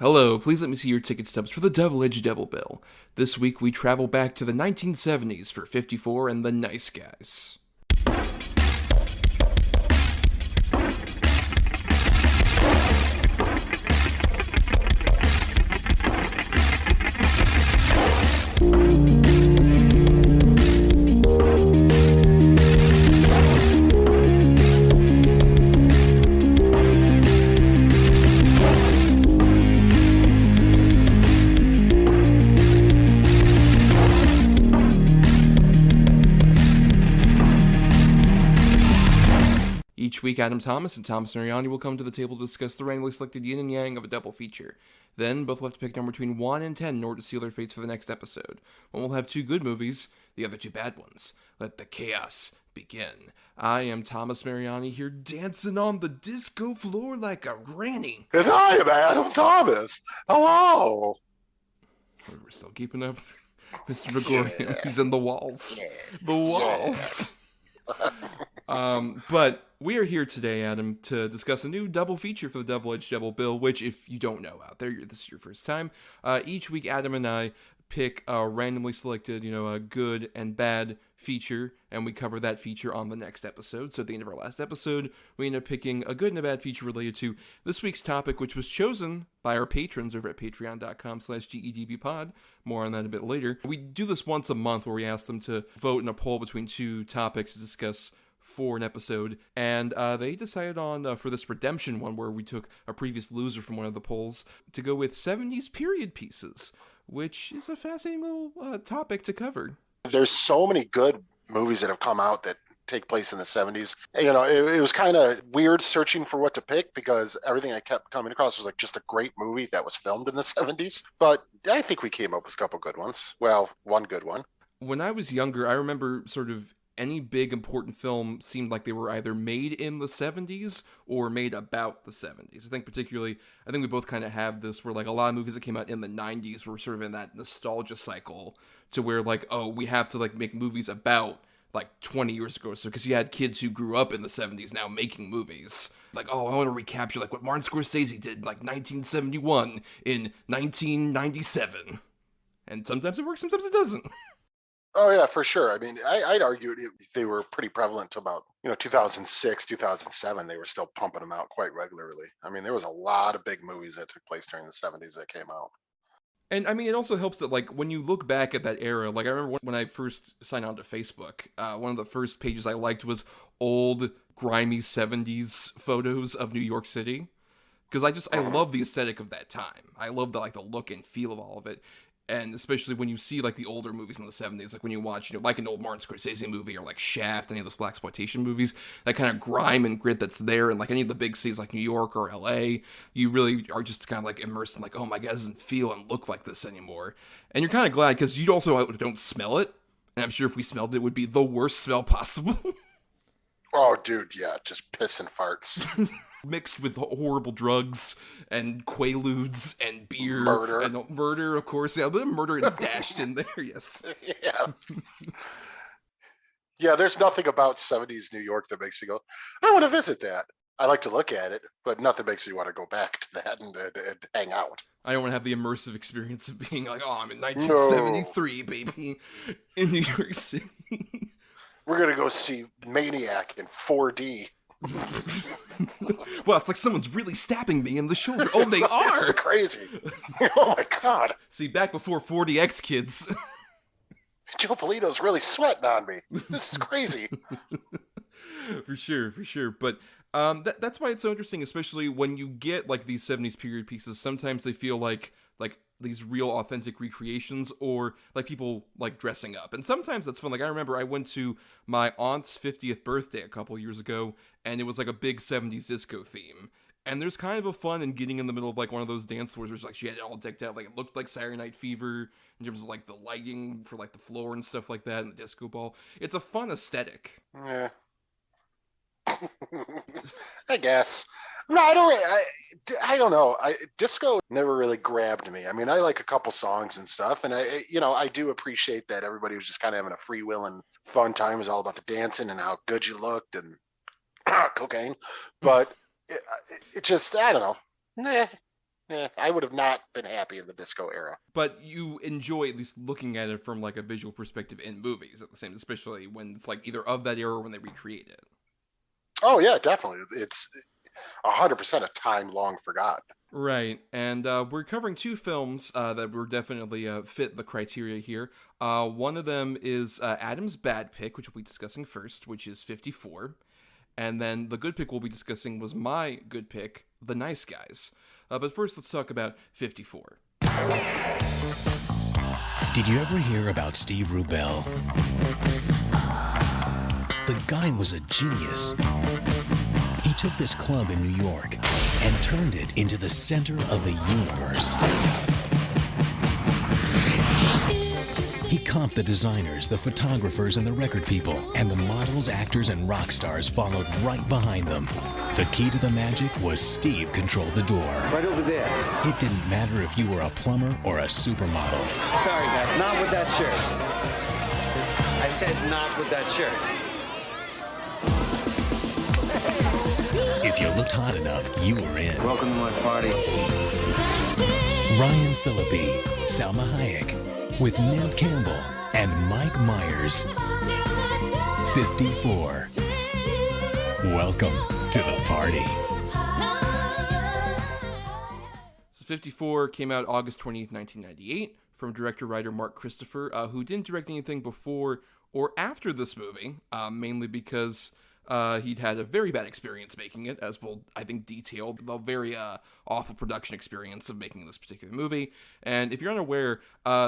Hello, please let me see your ticket stubs for the Double-Edged Double Bill. This week we travel back to the 1970s for 54 and the Nice Guys. Each week, Adam Thomas and Thomas Mariani will come to the table to discuss the randomly selected yin and yang of a double feature. Then, both will have to pick number between 1 and 10 in order to seal their fates for the next episode. One will have 2 good movies, the other 2 bad ones. Let the chaos begin. I am Thomas Mariani here, dancing on the disco floor like a granny. And I am Adam Thomas. Hello. We're still keeping up. Mr. Gregorian, he's in the walls. The walls. But we are here today, Adam, to discuss a new double feature for the Double-Edged Double Bill, which, if you don't know out there, this is your first time. Each week, Adam and I pick a randomly selected, a good and bad feature, and we cover that feature on the next episode. So at the end of our last episode, we end up picking a good and a bad feature related to this week's topic, which was chosen by our patrons over at patreon.com/GEDBpod. More on that a bit later. We do this once a month where we ask them to vote in a poll between 2 topics to discuss for an episode, and they decided on, for this redemption one, where we took a previous loser from one of the polls, to go with 70s period pieces, which is a fascinating little topic to cover. There's so many good movies that have come out that take place in the 70s. It was kind of weird searching for what to pick because everything I kept coming across was like just a great movie that was filmed in the 70s. But I think we came up with a couple good ones. Well, one good one. When I was younger, I remember sort of any big important film seemed like they were either made in the 70s or made about the 70s. I think we both kind of have this where like a lot of movies that came out in the 90s were sort of in that nostalgia cycle to where like, oh, we have to like make movies about like 20 years ago or so, because you had kids who grew up in the 70s now making movies. Like, oh, I want to recapture like what Martin Scorsese did in like 1971 in 1997. And sometimes it works, sometimes it doesn't. Oh, yeah, for sure. I mean, I'd argue they were pretty prevalent to about, 2006, 2007. They were still pumping them out quite regularly. I mean, there was a lot of big movies that took place during the 70s that came out. And I mean, it also helps that, like, when you look back at that era, like, I remember when I first signed on to Facebook, one of the first pages I liked was old, grimy 70s photos of New York City. Because I love the aesthetic of that time. I love the look and feel of all of it. And especially when you see, like, the older movies in the 70s, like when you watch, like an old Martin Scorsese movie or, like, Shaft, any of those blaxploitation movies, that kind of grime and grit that's there, and, like, any of the big cities like New York or L.A., you really are just kind of, like, immersed in, like, oh my god, it doesn't feel and look like this anymore. And you're kind of glad, because you also don't smell it, and I'm sure if we smelled it, it would be the worst smell possible. Oh, dude, yeah, just piss and farts. Mixed with horrible drugs and quaaludes and beer. Murder. And murder, of course. Yeah, the murder is dashed in there, yes. Yeah. Yeah, there's nothing about 70s New York that makes me go, I want to visit that. I like to look at it, but nothing makes me want to go back to that and hang out. I don't want to have the immersive experience of being like, oh, I'm in 1973, baby, in New York City. We're going to go see Maniac in 4D. Well, it's like someone's really stabbing me in the shoulder. Oh, they are! This is crazy. Oh my god. See, back before 40X, kids. Joe Polito's really sweating on me. This is crazy. For sure. But that's why it's so interesting, especially when you get like these 70s period pieces. Sometimes they feel like these real authentic recreations, or like people like dressing up. And sometimes that's fun. Like I remember I went to my aunt's 50th birthday a couple years ago, and it was like a big 70s disco theme. And there's kind of a fun in getting in the middle of like one of those dance floors where it's like she had it all decked out. Like it looked like Saturday Night Fever in terms of like the lighting for like the floor and stuff like that, and the disco ball. It's a fun aesthetic. Yeah. I guess. No, I don't know. Disco never really grabbed me. I mean, I like a couple songs and stuff, and I do appreciate that everybody was just kind of having a free will and fun time. It was all about the dancing and how good you looked and cocaine. But it just, I don't know. I would have not been happy in the disco era. But you enjoy at least looking at it from like a visual perspective in movies at the same, especially when it's like either of that era or when they recreate it. Oh yeah, definitely. It's 100% a time long forgotten. Right, and we're covering two films that were definitely fit the criteria here. One of them is Adam's bad pick, which we'll be discussing first, which is 54. And then the good pick we'll be discussing was my good pick, The Nice Guys. But first, let's talk about 54. Did you ever hear about Steve Rubell? The guy was a genius. He took this club in New York and turned it into the center of the universe. He comped the designers, the photographers, and the record people, and the models, actors, and rock stars followed right behind them. The key to the magic was Steve controlled the door. Right over there. It didn't matter if you were a plumber or a supermodel. Sorry, guys, not with that shirt. I said not with that shirt. If you looked hot enough, you were in. Welcome to my party. Ryan Phillippe, Salma Hayek, with Nev Campbell and Mike Myers. 54. Welcome to the party. So 54 came out August 20th, 1998, from director-writer Mark Christopher, who didn't direct anything before or after this movie, mainly because he'd had a very bad experience making it, as we'll, I think, detail the very awful production experience of making this particular movie. And if you're unaware,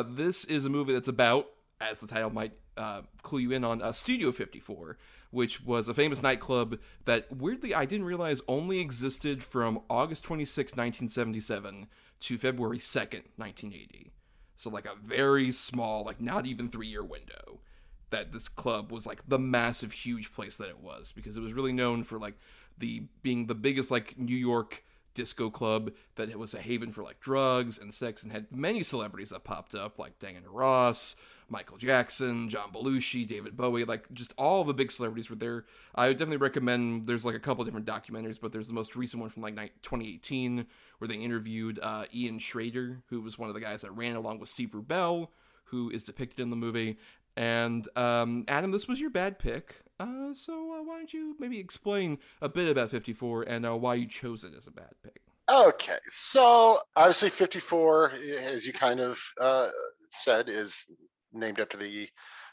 this is a movie that's about, as the title might clue you in on, Studio 54, which was a famous nightclub that, weirdly, I didn't realize only existed from August 26, 1977 to February 2nd, 1980. So, like, a very small, like, not even 3-year window that this club was like the massive, huge place that it was, because it was really known for like being the biggest like New York disco club, that it was a haven for like drugs and sex, and had many celebrities that popped up like Diana Ross, Michael Jackson, John Belushi, David Bowie, like just all the big celebrities were there. I would definitely recommend, there's like a couple different documentaries, but there's the most recent one from like 2018 where they interviewed Ian Schrader, who was one of the guys that ran along with Steve Rubell, who is depicted in the movie. And Adam, this was your bad pick, so why don't you maybe explain a bit about 54 and why you chose it as a bad pick? Okay, so obviously 54, as you kind of said, is named after the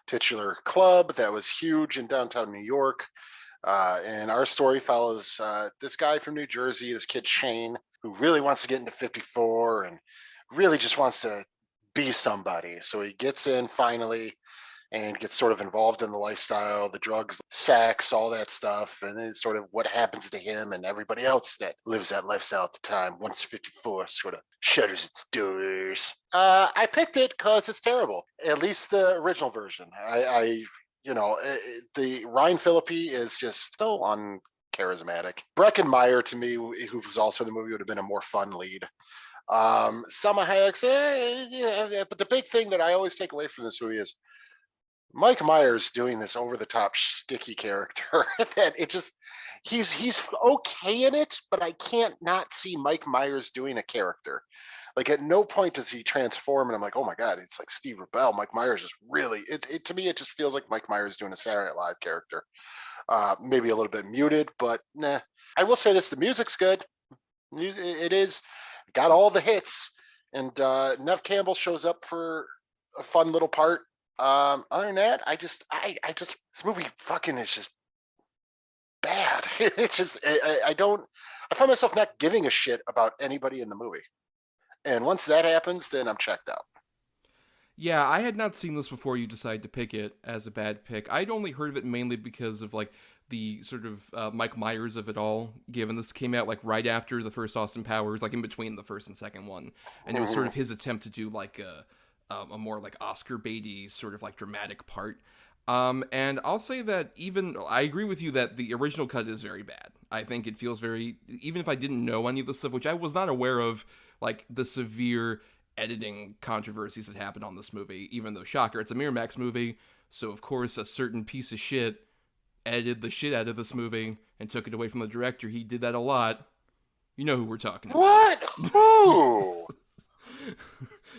titular club that was huge in downtown New York. And our story follows this guy from New Jersey, this kid Shane, who really wants to get into 54 and really just wants to be somebody. So he gets in finally and gets sort of involved in the lifestyle, the drugs, sex, all that stuff. And then sort of what happens to him and everybody else that lives that lifestyle at the time once 54 sort of shutters its doors. I picked it because it's terrible, at least the original version. The Ryan Phillippe is just so uncharismatic. Breckin Meyer, to me, who was also in the movie, would have been a more fun lead. Salma Hayek, but the big thing that I always take away from this movie is Mike Myers doing this over-the-top sticky character that it just, he's okay in it, but I can't not see Mike Myers doing a character. Like at no point does he transform and I'm like, oh my God, it's like Steve Rubell. Mike Myers is really, to me, it just feels like Mike Myers doing a Saturday Night Live character. Maybe a little bit muted, but nah. I will say this, the music's good. It is, got all the hits, and Nev Campbell shows up for a fun little part. Other than that, I just this movie fucking is just bad. It's just I find myself not giving a shit about anybody in the movie, and once that happens, then I'm checked out. Yeah, I had not seen this before you decided to pick it as a bad pick. I'd only heard of it mainly because of like the sort of Mike Myers of it all, given this came out like right after the first Austin Powers, like in between the first and second one, and it was sort of his attempt to do like a more like Oscar baity sort of like dramatic part. And I'll say that I agree with you that the original cut is very bad. I think it feels very, even if I didn't know any of the stuff, which I was not aware of, like the severe editing controversies that happened on this movie, even though, shocker, it's a Miramax movie, so of course a certain piece of shit edited the shit out of this movie and took it away from the director. He did that a lot. You know who we're talking about. What? Who?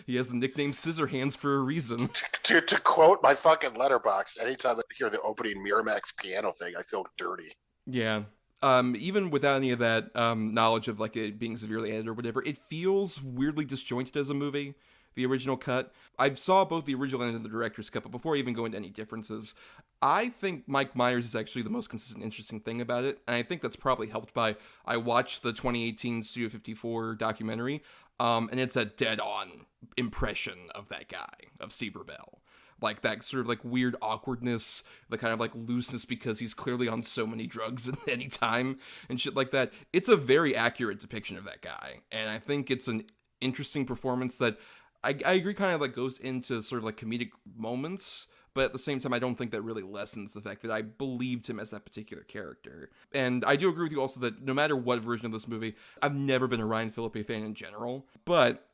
He has the nickname Scissorhands for a reason. To quote my fucking letterbox, anytime I hear the opening Miramax piano thing, I feel dirty. Yeah. Even without any of that knowledge of like it being severely edited or whatever, it feels weirdly disjointed as a movie. The original cut. I saw both the original and the director's cut, but before I even go into any differences, I think Mike Myers is actually the most consistent, interesting thing about it, and I think that's probably helped by I watched the 2018 Studio 54 documentary, and it's a dead-on impression of that guy, of Steve Rebell. Like that sort of like weird awkwardness, the kind of like looseness because he's clearly on so many drugs at any time and shit like that. It's a very accurate depiction of that guy, and I think it's an interesting performance that I agree kind of like goes into sort of like comedic moments, but at the same time I don't think that really lessens the fact that I believed him as that particular character. And I do agree with you also that no matter what version of this movie, I've never been a Ryan Phillippe fan in general, but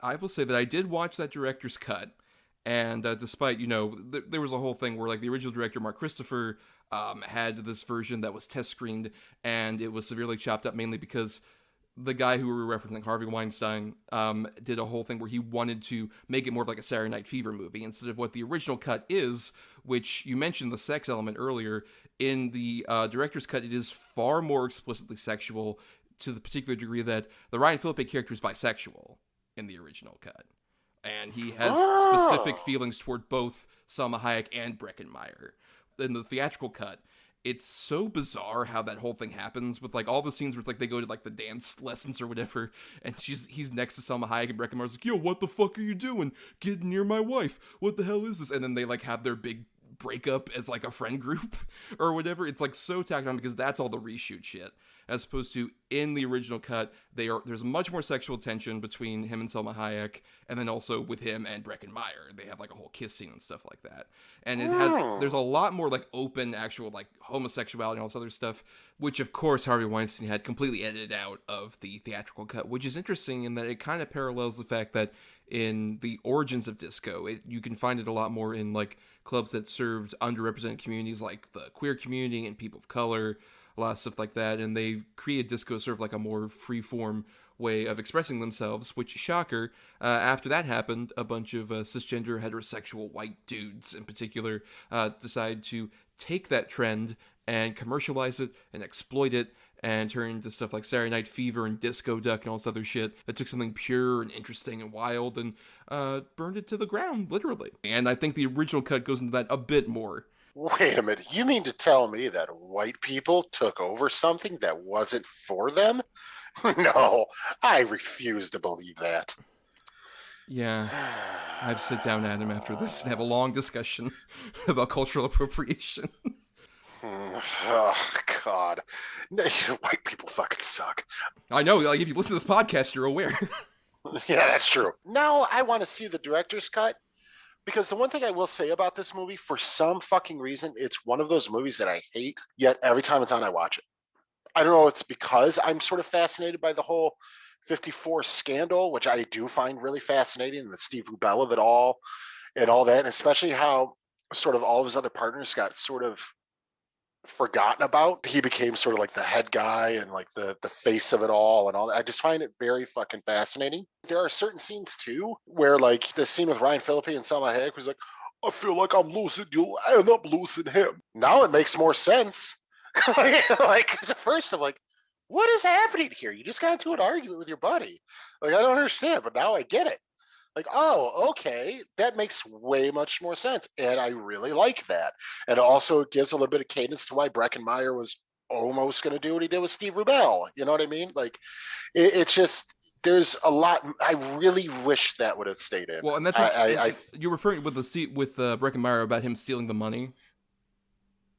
I will say that I did watch that director's cut, and despite, you know, there was a whole thing where like the original director Mark Christopher had this version that was test screened, and it was severely chopped up mainly because the guy who we were referencing, Harvey Weinstein, did a whole thing where he wanted to make it more of like a Saturday Night Fever movie instead of what the original cut is, which you mentioned the sex element earlier. In the director's cut, it is far more explicitly sexual to the particular degree that the Ryan Phillippe character is bisexual in the original cut. And he has specific feelings toward both Salma Hayek and Breckin Meyer. In the theatrical cut, it's so bizarre how that whole thing happens with like all the scenes where it's like they go to like the dance lessons or whatever, and he's next to Salma Hayek and Breckin Meyer's like, yo, what the fuck are you doing? Get near my wife. What the hell is this? And then they like have their big breakup as like a friend group or whatever. It's like so tacked on because that's all the reshoot shit. As opposed to in the original cut, there's much more sexual tension between him and Salma Hayek, and then also with him and Breckin Meyer. They have like a whole kiss scene and stuff like that. And there's a lot more like open actual like homosexuality and all this other stuff, which of course Harvey Weinstein had completely edited out of the theatrical cut, which is interesting in that it kind of parallels the fact that in the origins of disco, you can find it a lot more in like clubs that served underrepresented communities like the queer community and people of color, a lot of stuff like that, and they created disco sort of like a more free-form way of expressing themselves, which, shocker, after that happened, a bunch of cisgender, heterosexual white dudes in particular decided to take that trend and commercialize it and exploit it and turn into stuff like Saturday Night Fever and Disco Duck and all this other shit that took something pure and interesting and wild and burned it to the ground, literally. And I think the original cut goes into that a bit more. Wait a minute. You mean to tell me that white people took over something that wasn't for them? No, I refuse to believe that. Yeah, I have to sit down, Adam, after this and have a long discussion about cultural appropriation. Oh, God. White people fucking suck. I know, like, if you listen to this podcast, you're aware. Yeah, that's true. Now I want to see the director's cut. Because the one thing I will say about this movie, for some fucking reason, it's one of those movies that I hate, yet every time it's on, I watch it. I don't know, it's because I'm sort of fascinated by the whole 54 scandal, which I do find really fascinating, and the Steve Rebell of it all, and all that, and especially how sort of all of his other partners got sort of forgotten about. He became sort of like the head guy and like the face of it all and all that. I just find it very fucking fascinating. There are certain scenes too where like the scene with Ryan Phillippe and Salma Hayek was like, I feel like I'm losing you, I end up losing him. Now it makes more sense. Like, because at first I'm like, what is happening here? You just got into an argument with your buddy. Like, I don't understand, but now I get it. Like, oh, okay, that makes way much more sense. And I really like that. And also it gives a little bit of cadence to why Breckin Meyer was almost going to do what he did with Steve Rebell. You know what I mean? Like, it's just, there's a lot. I really wish that would have stayed in. Well, and that's you're referring with Breckin Meyer about him stealing the money.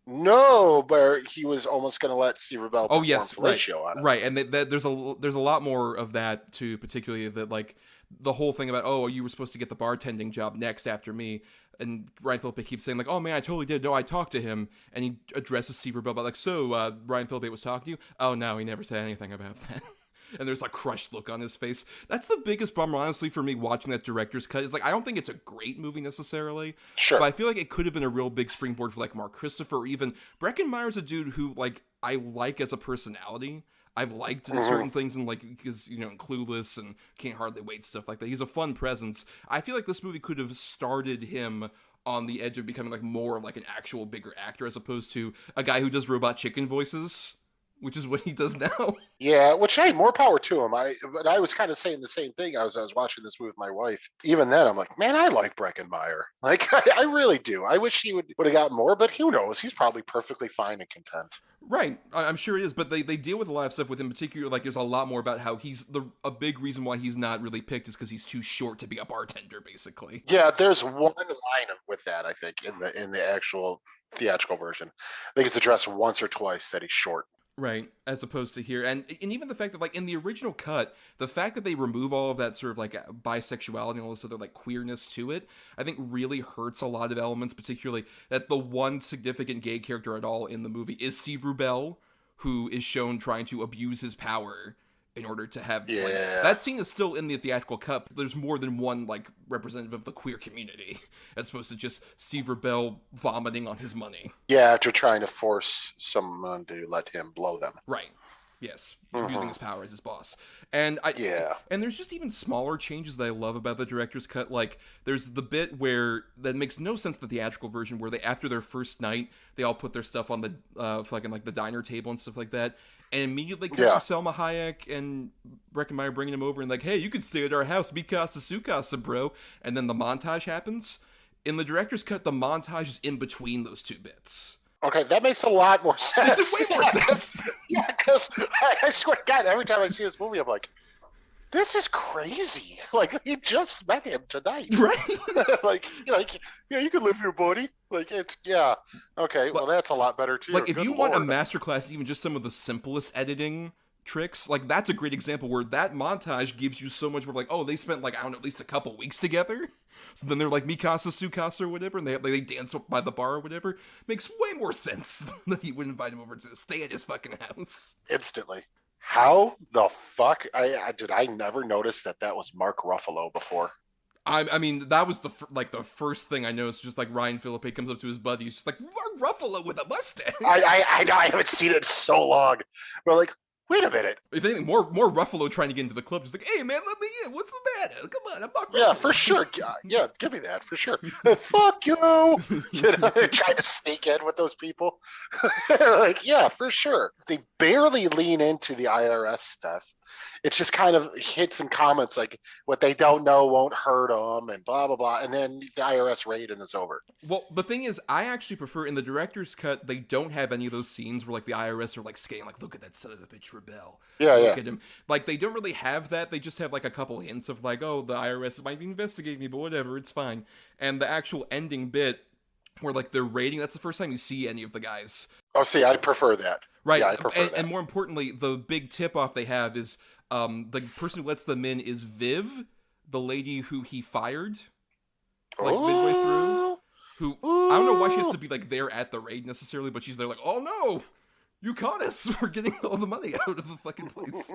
No, but he was almost going to let Steve Rebell perform fellatio on it. Right, and there's a lot more of that too, particularly that like the whole thing about, oh, you were supposed to get the bartending job next after me, and Ryan Phillippe keeps saying like, oh man, I totally did. No, I talked to him, and he addresses Steve Rebell about like, so Ryan Phillippe was talking to you? Oh no, he never said anything about that. And there's a crushed look on his face. That's the biggest bummer, honestly, for me watching that director's cut. Is like, I don't think it's a great movie necessarily. Sure. But I feel like it could have been a real big springboard for like Mark Christopher, or even Breckin Meyer's a dude who like I like as a personality. I've liked in certain things, and like, because, you know, in Clueless and Can't Hardly Wait, stuff like that. He's a fun presence. I feel like this movie could have started him on the edge of becoming like more like an actual bigger actor, as opposed to a guy who does robot chicken voices, which is what he does now. Yeah, which, hey, more power to him. But I was kind of saying the same thing. I was watching this movie with my wife. Even then, I'm like, man, I like Breckenmeyer. Like, I really do. I wish he would have gotten more, but who knows? He's probably perfectly fine and content. Right, I'm sure it is, but they deal with a lot of stuff with him. In particular, like, there's a lot more about how a big reason why he's not really picked is because he's too short to be a bartender, basically. Yeah, there's one line with that, I think, in the actual theatrical version. I think it's addressed once or twice that he's short. Right, as opposed to here. And even the fact that, like, in the original cut, the fact that they remove all of that sort of, like, bisexuality and all this other, like, queerness to it, I think really hurts a lot of elements, particularly that the one significant gay character at all in the movie is Steve Rubell, who is shown trying to abuse his power in order to have, like, that scene is still in the theatrical cut. There's more than one, like, representative of the queer community, as opposed to just Steve Rubell vomiting on his money. Yeah, after trying to force someone to let him blow them. Right. Yes. Using his power as his boss. And and there's just even smaller changes that I love about the director's cut. Like, there's the bit where that makes no sense, the theatrical version, where they, after their first night, they all put their stuff on the fucking, like, the diner table and stuff like that. And immediately cut to Selma Hayek and Breckenmeyer bringing him over and like, hey, you can stay at our house, Mikasa Sukasa, bro. And then the montage happens. In the director's cut, the montage is in between those two bits. Okay, that makes a lot more sense. Makes way more sense. Yeah, because I swear to God, every time I see this movie, I'm like, this is crazy. Like, he just met him tonight. Right? like, yeah, you can live here, buddy. Like, it's, yeah. Okay, well, that's a lot better, too. Like, if you want a masterclass, even just some of the simplest editing tricks, like, that's a great example where that montage gives you so much more, like, oh, they spent, like, I don't know, at least a couple weeks together. So then they're like Mikasa, Sukasa, or whatever, and they dance by the bar or whatever. Makes way more sense than he would invite him over to stay at his fucking house. Instantly. How the fuck? I never noticed that was Mark Ruffalo before. I mean, that was the first thing I noticed. Just like Ryan Philippe comes up to his buddy, he's just like, Mark Ruffalo with a mustache. I know, I haven't seen it in so long. But like, wait a minute. If anything, more Ruffalo trying to get into the club. Just like, hey man, let me in. What's the matter? Come on, I'm Mark Ruffalo. Yeah, for sure. Yeah, give me that for sure. Fuck you. Trying to sneak in with those people. Like, yeah, for sure. They barely lean into the IRS stuff. It's just kind of hits and comments like what they don't know won't hurt them and blah, blah, blah. And then the IRS raid and it's over. Well, the thing is, I actually prefer in the director's cut, they don't have any of those scenes where like the IRS are like skating, like, look at that son of a bitch rebel. Look at him. Like, they don't really have that. They just have like a couple hints of like, oh, the IRS might be investigating me, but whatever, it's fine. And the actual ending bit where like they're raiding, that's the first time you see any of the guys. Oh, see, I prefer that. Right. Yeah, I prefer that. And more importantly, the big tip-off they have is the person who lets them in is Viv, the lady who he fired, like, midway through. Who, I don't know why she has to be, like, there at the raid necessarily, but she's there like, oh no, you caught us. We're getting all the money out of the fucking place.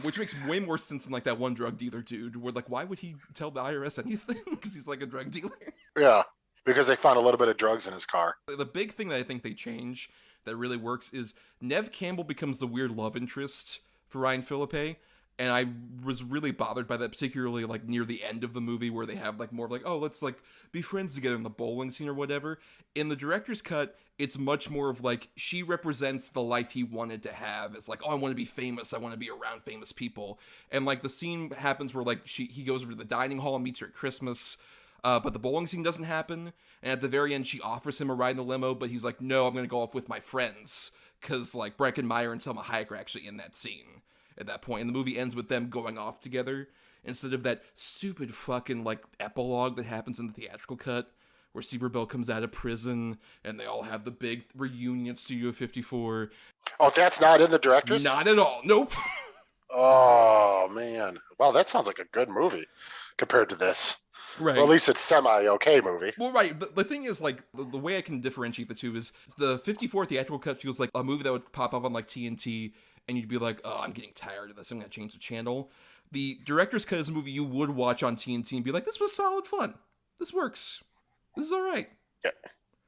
Which makes way more sense than, like, that one drug dealer dude, where, like, why would he tell the IRS anything? Because he's, like, a drug dealer. Yeah, because they found a little bit of drugs in his car. The big thing that I think they change that really works is Nev Campbell becomes the weird love interest for Ryan Philippe, and I was really bothered by that, particularly like near the end of the movie where they have like more of like, oh, let's like be friends together in the bowling scene or whatever. In the director's cut, it's much more of like she represents the life he wanted to have. It's like, oh, I want to be famous, I want to be around famous people, and like the scene happens where like he goes over to the dining hall and meets her at Christmas. But the bowling scene doesn't happen, and at the very end, she offers him a ride in the limo, but he's like, no, I'm going to go off with my friends, because, like, Breckenmeyer and Selma Hayek are actually in that scene at that point, and the movie ends with them going off together, instead of that stupid fucking, like, epilogue that happens in the theatrical cut, where Steve Rubell comes out of prison, and they all have the big reunion at Studio 54. Oh, that's not in the director's? Not at all, nope. Oh, man. Wow, that sounds like a good movie compared to this. Right. Well, at least it's semi-okay movie. Well, right. The thing is, like, the way I can differentiate the two is the 54 theatrical cut feels like a movie that would pop up on, like, TNT, and you'd be like, oh, I'm getting tired of this. I'm going to change the channel. The director's cut is a movie you would watch on TNT and be like, this was solid fun. This works. This is all right. Yeah.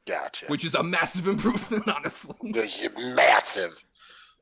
Gotcha. Which is a massive improvement, honestly. Massive.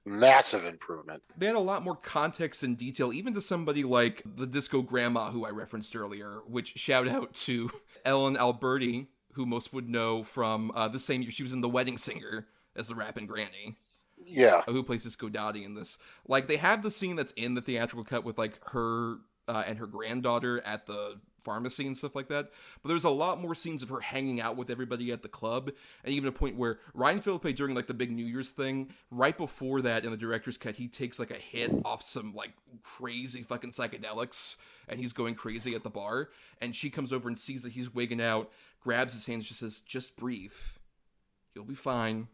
Massive improvement. They had a lot more context and detail, even to somebody like the disco grandma who I referenced earlier, which shout out to Ellen Alberti, who most would know from the same year she was in The Wedding Singer as the rapping granny. Yeah. Who plays Disco Dottie in this. Like, they have the scene that's in the theatrical cut with, like, her and her granddaughter at the pharmacy and stuff like that. But there's a lot more scenes of her hanging out with everybody at the club. And even a point where Ryan Phillippe, during, like, the big New Year's thing, right before that in the director's cut, he takes, like, a hit off some, like, crazy fucking psychedelics. And he's going crazy at the bar. And she comes over and sees that he's wigging out, grabs his hand and just says, "Just breathe. You'll be fine.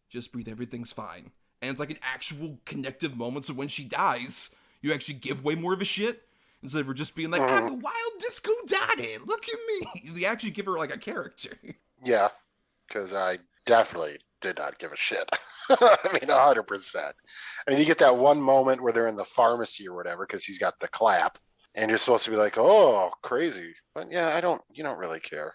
Just breathe, everything's fine." And it's like an actual connective moment, so when she dies, you actually give way more of a shit, instead of her just being like, "I'm the wild disco daddy, look at me." You actually give her, like, a character. Yeah, because I definitely did not give a shit. I mean, 100%. I mean, you get that one moment where they're in the pharmacy or whatever, because he's got the clap, and you're supposed to be like, "Oh, crazy." But yeah, you don't really care.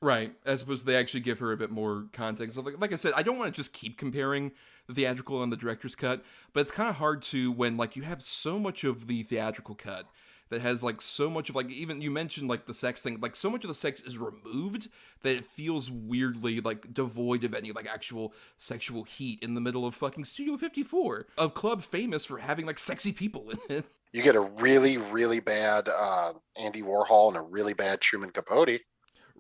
Right, as opposed to they actually give her a bit more context. Like I said, I don't want to just keep comparing the theatrical and the director's cut, but it's kind of hard to when, like, you have so much of the theatrical cut that has, like, so much of, like, even you mentioned, like, the sex thing, like, so much of the sex is removed that it feels weirdly, like, devoid of any, like, actual sexual heat in the middle of fucking Studio 54, a club famous for having, like, sexy people in it. You get a really, really bad Andy Warhol and a really bad Truman Capote.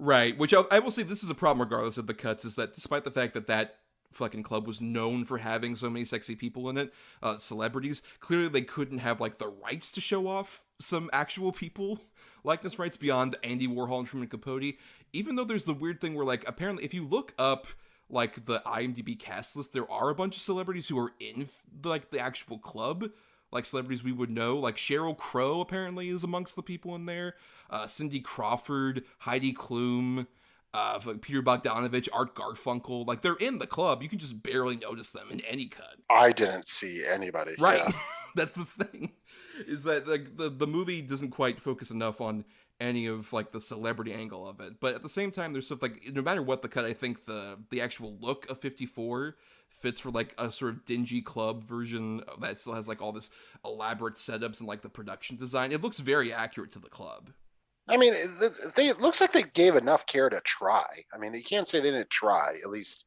Right, which I will say this is a problem regardless of the cuts, is that despite the fact that that fucking club was known for having so many sexy people in it, celebrities, clearly they couldn't have, like, the rights to show off some actual people likeness rights beyond Andy Warhol and Truman Capote, even though there's the weird thing where, like, apparently if you look up, like, the IMDb cast list, there are a bunch of celebrities who are in, like, the actual club, like celebrities we would know. Like Sheryl Crow apparently is amongst the people in there. Cindy Crawford, Heidi Klum, Peter Bogdanovich, Art Garfunkel. Like, they're in the club. You can just barely notice them in any cut. I didn't see anybody. Right. Yeah. That's the thing. Is that, like, the movie doesn't quite focus enough on any of, like, the celebrity angle of it. But at the same time, there's stuff like, no matter what the cut, I think the actual look of 54 fits for, like, a sort of dingy club version that still has, like, all this elaborate setups and, like, the production design. It looks very accurate to the club. I mean, it looks like they gave enough care to try. I mean, you can't say they didn't try. At least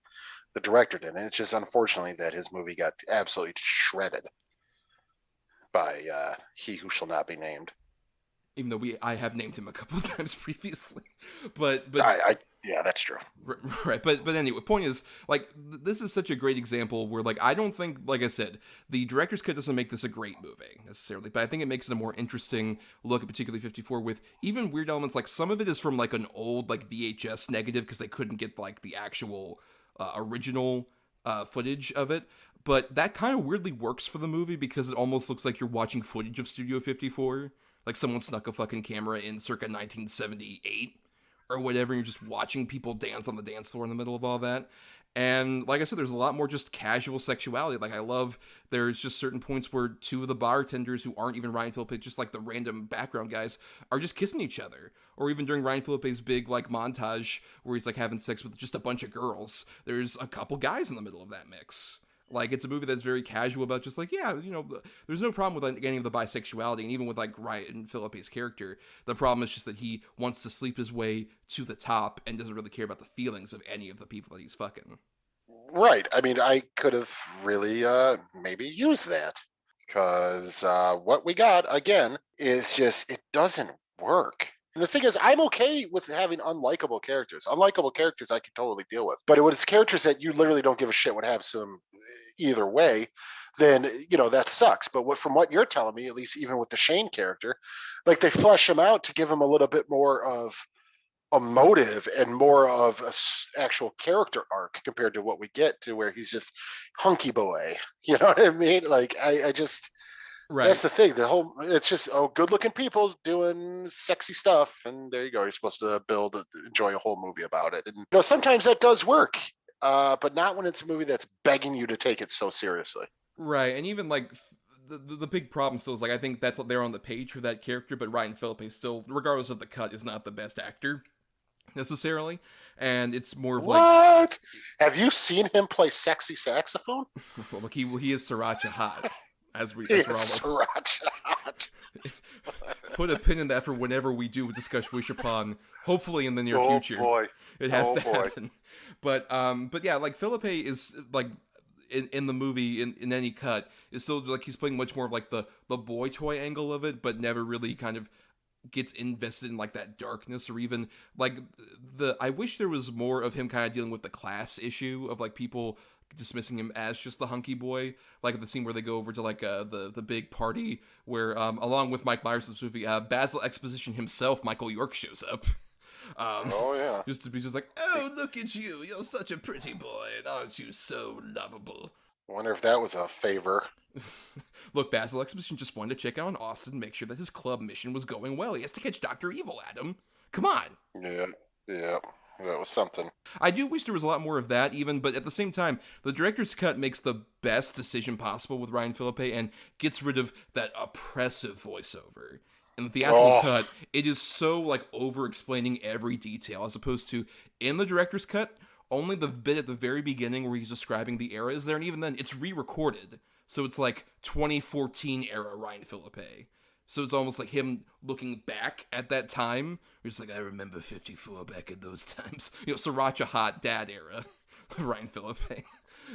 the director didn't. It's just unfortunately that his movie got absolutely shredded by He Who Shall Not Be Named. Even though I have named him a couple of times previously, but yeah, that's true. Right, but anyway, point is, like, this is such a great example where, like, I don't think, like I said, the director's cut doesn't make this a great movie necessarily, but I think it makes it a more interesting look at particularly 54 with even weird elements. Like, some of it is from, like, an old, like, VHS negative because they couldn't get, like, the actual original footage of it. But that kind of weirdly works for the movie because it almost looks like you're watching footage of Studio 54. Like, someone snuck a fucking camera in circa 1978 or whatever, and you're just watching people dance on the dance floor in the middle of all that. And like I said, there's a lot more just casual sexuality. Like, I love there's just certain points where two of the bartenders who aren't even Ryan Phillippe, just like the random background guys, are just kissing each other. Or even during Ryan Phillippe's big, like, montage where he's, like, having sex with just a bunch of girls, there's a couple guys in the middle of that mix. Like, it's a movie that's very casual about just, like, yeah, you know, there's no problem with, like, any of the bisexuality, and even with, like, Ryan Phillippe's character, the problem is just that he wants to sleep his way to the top and doesn't really care about the feelings of any of the people that he's fucking. Right. I mean, I could have really maybe used that because what we got, again, is just, it doesn't work. And the thing is, I'm okay with having unlikable characters. Unlikable characters I can totally deal with. But when it's characters that you literally don't give a shit what happens to them either way, then, you know, that sucks. But from what you're telling me, at least even with the Shane character, like, they flesh him out to give him a little bit more of a motive and more of a actual character arc compared to what we get to where he's just hunky boy. You know what I mean? Like, I just... Right. That's the thing. It's just good-looking people doing sexy stuff, and there you go. You're supposed to enjoy a whole movie about it. And, you know, sometimes that does work, but not when it's a movie that's begging you to take it so seriously. Right, and even, like, the big problem still is, like, I think that's what they're on the page for that character, but Ryan Phillippe still, regardless of the cut, is not the best actor. necessarily, and it's more of like, What? Have you seen him play sexy saxophone? well, look, he is Sriracha hot, as we're all Sriracha hot. put a pin in that for whenever we do discuss Wish Upon, hopefully in the near future. Boy. It has to boy. happen. But yeah, like Felipe is like in the movie in any cut is still like he's playing much more of like the boy toy angle of it, but never really kind of gets invested in like that darkness or even like I wish there was more of him kind of dealing with the class issue of like people dismissing him as just the hunky boy, like the scene where they go over to like the big party where along with Mike Myers in this movie, Basil Exposition himself, Michael York, shows up. Oh yeah, just to be just like, oh, look at you, you're such a pretty boy, and aren't you so lovable? I wonder if that was a favor. Look, Basil Exposition just wanted to check out on Austin and make sure that his club mission was going well. He has to catch Dr. Evil, Adam. Come on. Yeah, that was something. I do wish there was a lot more of that even, but at the same time, the director's cut makes the best decision possible with Ryan Philippe and gets rid of that oppressive voiceover. In the theatrical cut, it is so like over-explaining every detail, as opposed to in the director's cut, only the bit at the very beginning where he's describing the era is there, and even then, it's re-recorded. So it's like 2014 era Ryan Philippe. So it's almost like him looking back at that time. He's like, I remember 54 back in those times. You know, Sriracha hot dad era Ryan Philippe.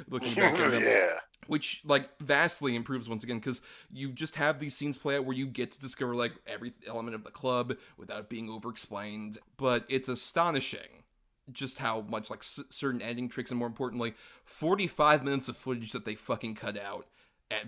Looking back at him. Yeah. Which, like, vastly improves once again, because you just have these scenes play out where you get to discover, like, every element of the club without being over-explained. But it's astonishing just how much, like, certain editing tricks, and more importantly, 45 minutes of footage that they fucking cut out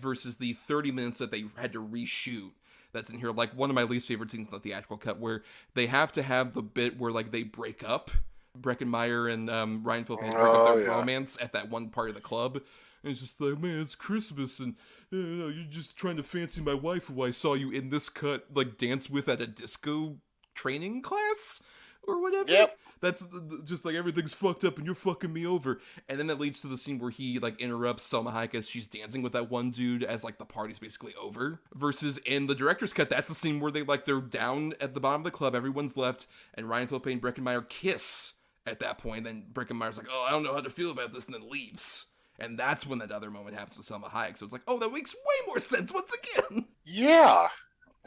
versus the 30 minutes that they had to reshoot that's in here. Like, one of my least favorite scenes in the theatrical cut, where they have to have the bit where, like, they break up. Breckenmeyer and Ryan Philippe break up their romance at that one part of the club. And it's just like, man, it's Christmas, and you're just trying to fancy my wife who I saw you in this cut, like, dance with at a disco training class? Or whatever. Yep. That's just like, everything's fucked up and you're fucking me over. And then that leads to the scene where he, like, interrupts Selma Hayek as she's dancing with that one dude as, like, the party's basically over. Versus in the director's cut, that's the scene where they're down at the bottom of the club, everyone's left, and Ryan Philippe and Breckenmeyer kiss at that point. Then Breckenmeyer's like, oh, I don't know how to feel about this, and then leaves. And that's when that other moment happens with Selma Hayek. So it's like, oh, that makes way more sense once again. Yeah.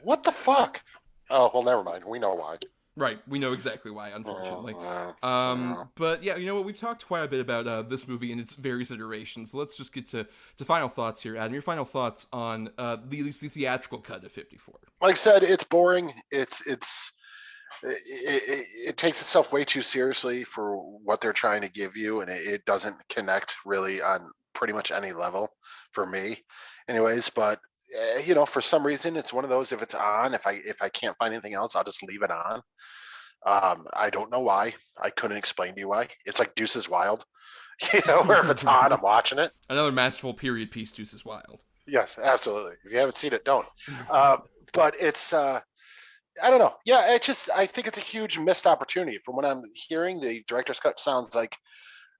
What the fuck? Oh, well, never mind. We know why. Right. We know exactly why, unfortunately. But yeah, you know what? We've talked quite a bit about this movie and its various iterations. So let's just get to final thoughts here. Adam, your final thoughts on at least the theatrical cut of 54. Like I said, it's boring. It takes itself way too seriously for what they're trying to give you, and it doesn't connect really on pretty much any level for me anyways. But for some reason, it's one of those, if it's on, if I can't find anything else, I'll just leave it on. I don't know why. I couldn't explain to you why. It's like Deuces Wild, where if it's on, I'm watching it. Another masterful period piece, Deuces Wild. Yes, absolutely. If you haven't seen it, don't. But it's I don't know. Yeah, I think it's a huge missed opportunity. From what I'm hearing, the director's cut sounds like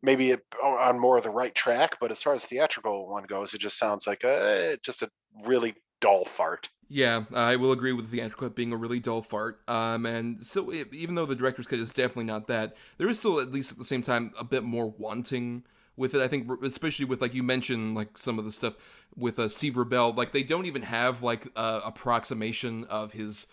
maybe on more of the right track, but as far as theatrical one goes, it just sounds like just a really dull fart. Yeah, I will agree with the theatrical cut being a really dull fart. And so even though the director's cut is definitely not that, there is still, at least at the same time, a bit more wanting with it. I think, especially with, like, you mentioned, like, some of the stuff with Steve Rebell, like, they don't even have, like, approximation of his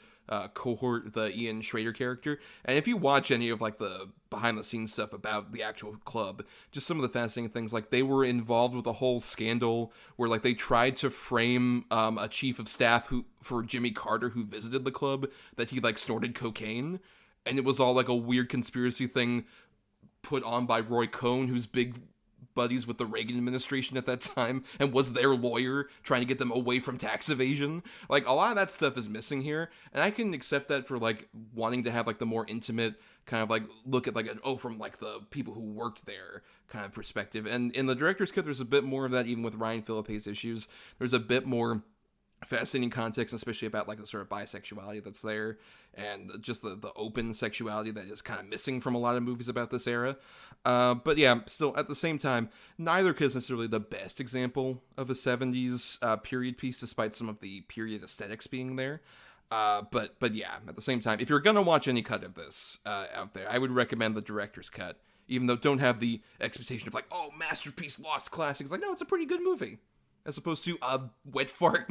cohort, the Ian Schrader character. And if you watch any of, like, the behind the scenes stuff about the actual club, just some of the fascinating things, like, they were involved with a whole scandal where, like, they tried to frame a chief of staff for Jimmy Carter, who visited the club, that he, like, snorted cocaine, and it was all like a weird conspiracy thing put on by Roy Cohn, who's big buddies with the Reagan administration at that time and was their lawyer trying to get them away from tax evasion. Like, a lot of that stuff is missing here, and I can accept that for, like, wanting to have, like, the more intimate kind of, like, look at, like, from, like, the people who worked there kind of perspective. And in the director's cut, there's a bit more of that, even with Ryan Philippe's issues. There's a bit more fascinating context, especially about, like, the sort of bisexuality that's there, and just the open sexuality that is kind of missing from a lot of movies about this era. But yeah, still, at the same time, neither is necessarily the best example of a 70s period piece, despite some of the period aesthetics being there. But yeah, at the same time, if you're gonna watch any cut of this out there, I would recommend the director's cut. Even though don't have the expectation of like, oh, masterpiece, lost classic. It's like, no, it's a pretty good movie. As opposed to a wet fart,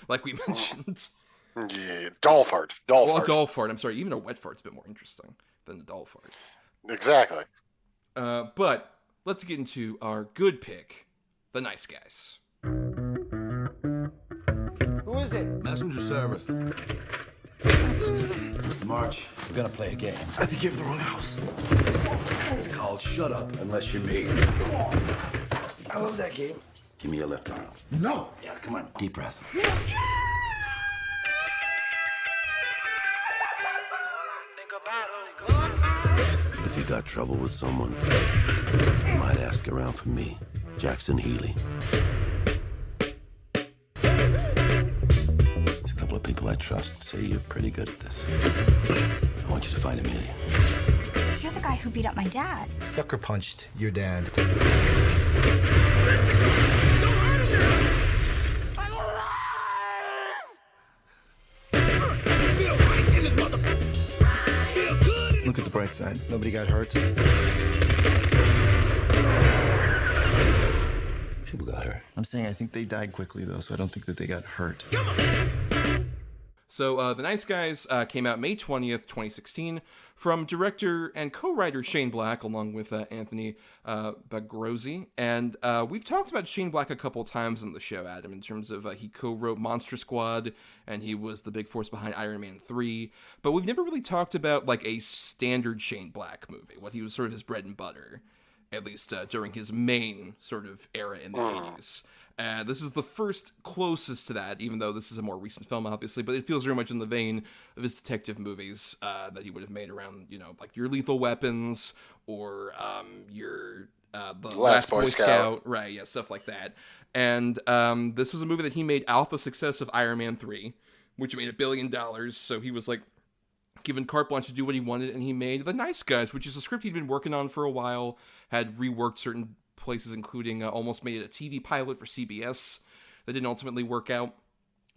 like we mentioned. Yeah, doll fart. A doll fart. I'm sorry, even a wet fart's a bit more interesting than a doll fart. Exactly. But let's get into our good pick, The Nice Guys. Who is it? Messenger service. March, we're gonna play a game. I think you have the wrong house. It's called Shut Up Unless You're Me. I love that game. Give me your left arm. No! Yeah, come on. Deep breath. If you got trouble with someone, you might ask around for me, Jackson Healy. There's a couple of people I trust say you're pretty good at this. I want you to find Amelia. You're the guy who beat up my dad. Sucker punched your dad. Look at the bright side. Nobody got hurt. People got hurt. I'm saying I think they died quickly, though, so I don't think that they got hurt. So, The Nice Guys came out May 20th, 2016, from director and co-writer Shane Black, along with Anthony Bagrosi. And we've talked about Shane Black a couple times on the show, Adam, in terms of he co-wrote Monster Squad, and he was the big force behind Iron Man 3. But we've never really talked about, like, a standard Shane Black movie, what he was sort of his bread and butter, at least during his main sort of era in the 80s. This is the first closest to that, even though this is a more recent film, obviously, but it feels very much in the vein of his detective movies that he would have made around, like your Lethal Weapons or your The Last Boy Scout. Right, yeah, stuff like that. And this was a movie that he made out the success of Iron Man 3, which made $1 billion, so he was like given carte blanche to do what he wanted, and he made The Nice Guys, which is a script he'd been working on for a while, had reworked certain places, including almost made it a TV pilot for CBS that didn't ultimately work out,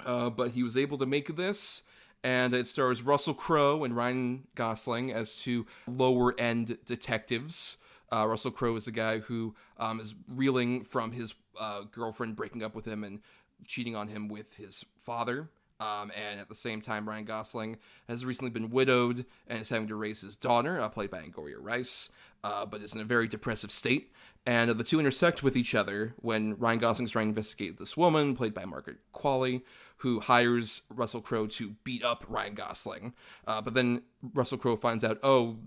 but he was able to make this, and it stars Russell Crowe and Ryan Gosling as two lower-end detectives. Russell Crowe is a guy who is reeling from his girlfriend breaking up with him and cheating on him with his father. And at the same time, Ryan Gosling has recently been widowed and is having to raise his daughter, played by Angouria Rice, but is in a very depressive state. And the two intersect with each other when Ryan Gosling's trying to investigate this woman, played by Margaret Qualley, who hires Russell Crowe to beat up Ryan Gosling. But then Russell Crowe finds out,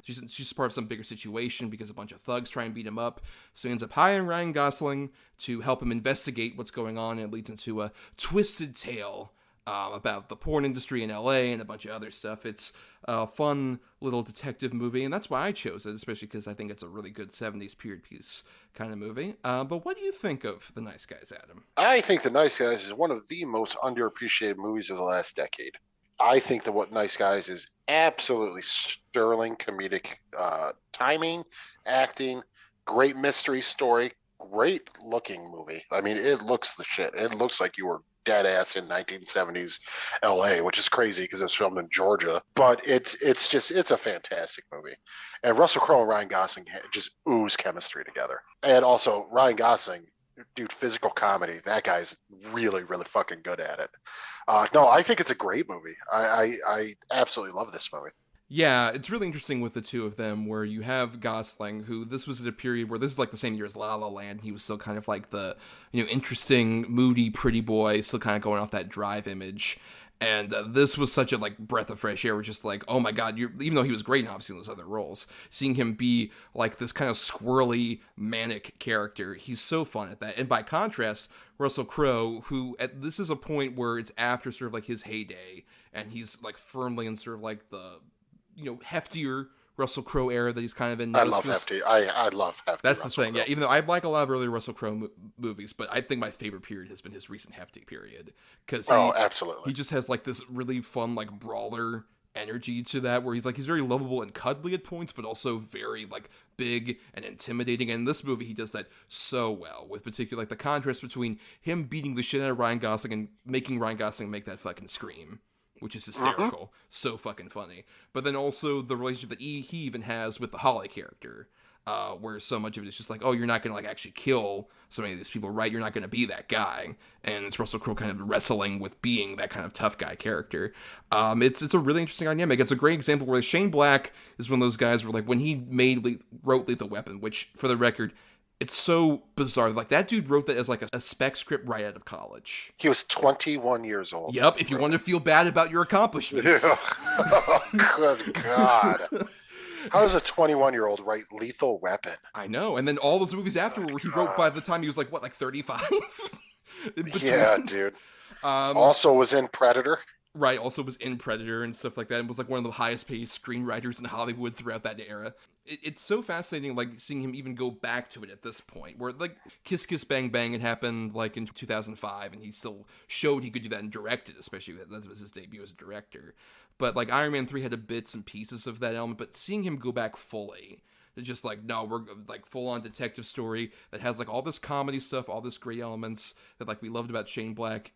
she's part of some bigger situation because a bunch of thugs try and beat him up. So he ends up hiring Ryan Gosling to help him investigate what's going on, and it leads into a twisted tale about the porn industry in LA and a bunch of other stuff. It's a fun little detective movie, and that's why I chose it, especially because I think it's a really good 70s period piece kind of movie. But what do you think of The Nice Guys, Adam? I think The Nice Guys is one of the most underappreciated movies of the last decade. I think that what Nice Guys is absolutely sterling comedic timing, acting, great mystery story, great looking movie. I mean, it looks the shit. It looks like you were dead ass in 1970s LA, which is crazy because it's filmed in Georgia. But it's a fantastic movie. And Russell Crowe and Ryan Gosling just ooze chemistry together. And also Ryan Gosling, dude, physical comedy. That guy's really, really fucking good at it. No, I think it's a great movie. I absolutely love this movie. Yeah, it's really interesting with the two of them, where you have Gosling, who this was at a period where this is like the same year as La La Land. He was still kind of like the, interesting, moody, pretty boy, still kind of going off that Drive image. And this was such a like breath of fresh air. We're just like, oh my God, even though he was great, obviously, in those other roles, seeing him be like this kind of squirrely, manic character, he's so fun at that. And by contrast, Russell Crowe, who this is a point where it's after sort of like his heyday, and he's like firmly in sort of like the heftier Russell Crowe era that he's kind of in now. I love hefty. I love hefty. That's Russell the thing. Crowe. Yeah, even though I like a lot of early Russell Crowe movies, but I think my favorite period has been his recent hefty period, because absolutely, he just has like this really fun like brawler energy to that, where he's very lovable and cuddly at points, but also very like big and intimidating. And in this movie, he does that so well, with particular like the contrast between him beating the shit out of Ryan Gosling and making Ryan Gosling make that fucking scream. which is hysterical. So fucking funny. But then also the relationship that he even has with the Holly character, where so much of it is just like, oh, you're not going to like actually kill so many of these people, right? You're not going to be that guy. And it's Russell Crowe kind of wrestling with being that kind of tough guy character. It's a really interesting dynamic. It's a great example where Shane Black is one of those guys where like when he wrote Lethal Weapon, which for the record, it's so bizarre. Like that dude wrote that as like a spec script right out of college. He was 21 years old. Yep. If you want to feel bad about your accomplishments. Oh, good God. How does a 21-year-old write Lethal Weapon? I know. And then all those movies afterward where he wrote by the time he was like, what, like 35? Yeah, dude. Also was in Predator. Right, also was in Predator and stuff like that, and was like one of the highest paid screenwriters in Hollywood throughout that era. It's so fascinating, like, seeing him even go back to it at this point, where, like, Kiss Kiss Bang Bang had happened, like, in 2005, and he still showed he could do that and directed, especially that was his debut as a director. But, like, Iron Man 3 had bits and pieces of that element, but seeing him go back fully, it's just like, no, we're, like, full-on detective story that has, like, all this comedy stuff, all this great elements that, like, we loved about Shane Black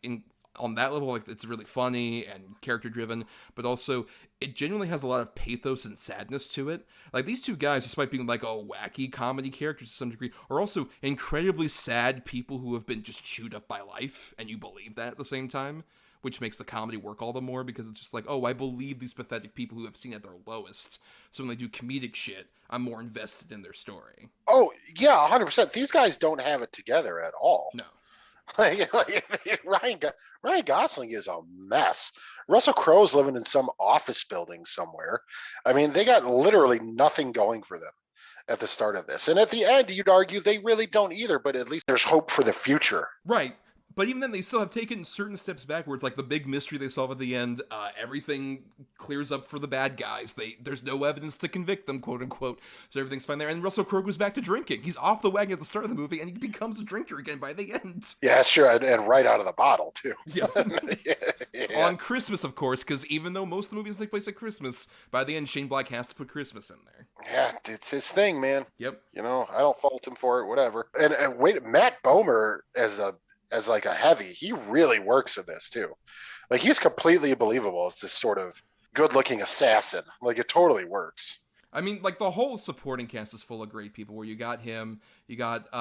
on that level. Like, it's really funny and character driven, but also it genuinely has a lot of pathos and sadness to it. Like, these two guys, despite being like wacky comedy characters to some degree, are also incredibly sad people who have been just chewed up by life, and you believe that at the same time, which makes the comedy work all the more, because it's just like, oh, I believe these pathetic people who have seen at their lowest, so when they do comedic shit, I'm more invested in their story. Oh yeah, 100%. These guys don't have it together at all. No. Ryan Gosling is a mess. Russell Crowe's living in some office building somewhere. I mean, they got literally nothing going for them at the start of this. And at the end, you'd argue they really don't either, but at least there's hope for the future. Right. But even then, they still have taken certain steps backwards, like the big mystery they solve at the end. Everything clears up for the bad guys. There's no evidence to convict them, quote unquote. So everything's fine there. And Russell Crowe goes back to drinking. He's off the wagon at the start of the movie, and he becomes a drinker again by the end. Yeah, that's true. And right out of the bottle, too. Yeah. Yeah. On Christmas, of course, because even though most of the movies take place at Christmas, by the end, Shane Black has to put Christmas in there. Yeah, it's his thing, man. Yep. You know, I don't fault him for it, whatever. And wait, Matt Bomer as like a heavy, he really works in this too. Like, he's completely believable as this sort of good-looking assassin. Like, it totally works. I mean, like, the whole supporting cast is full of great people, where you got him, you got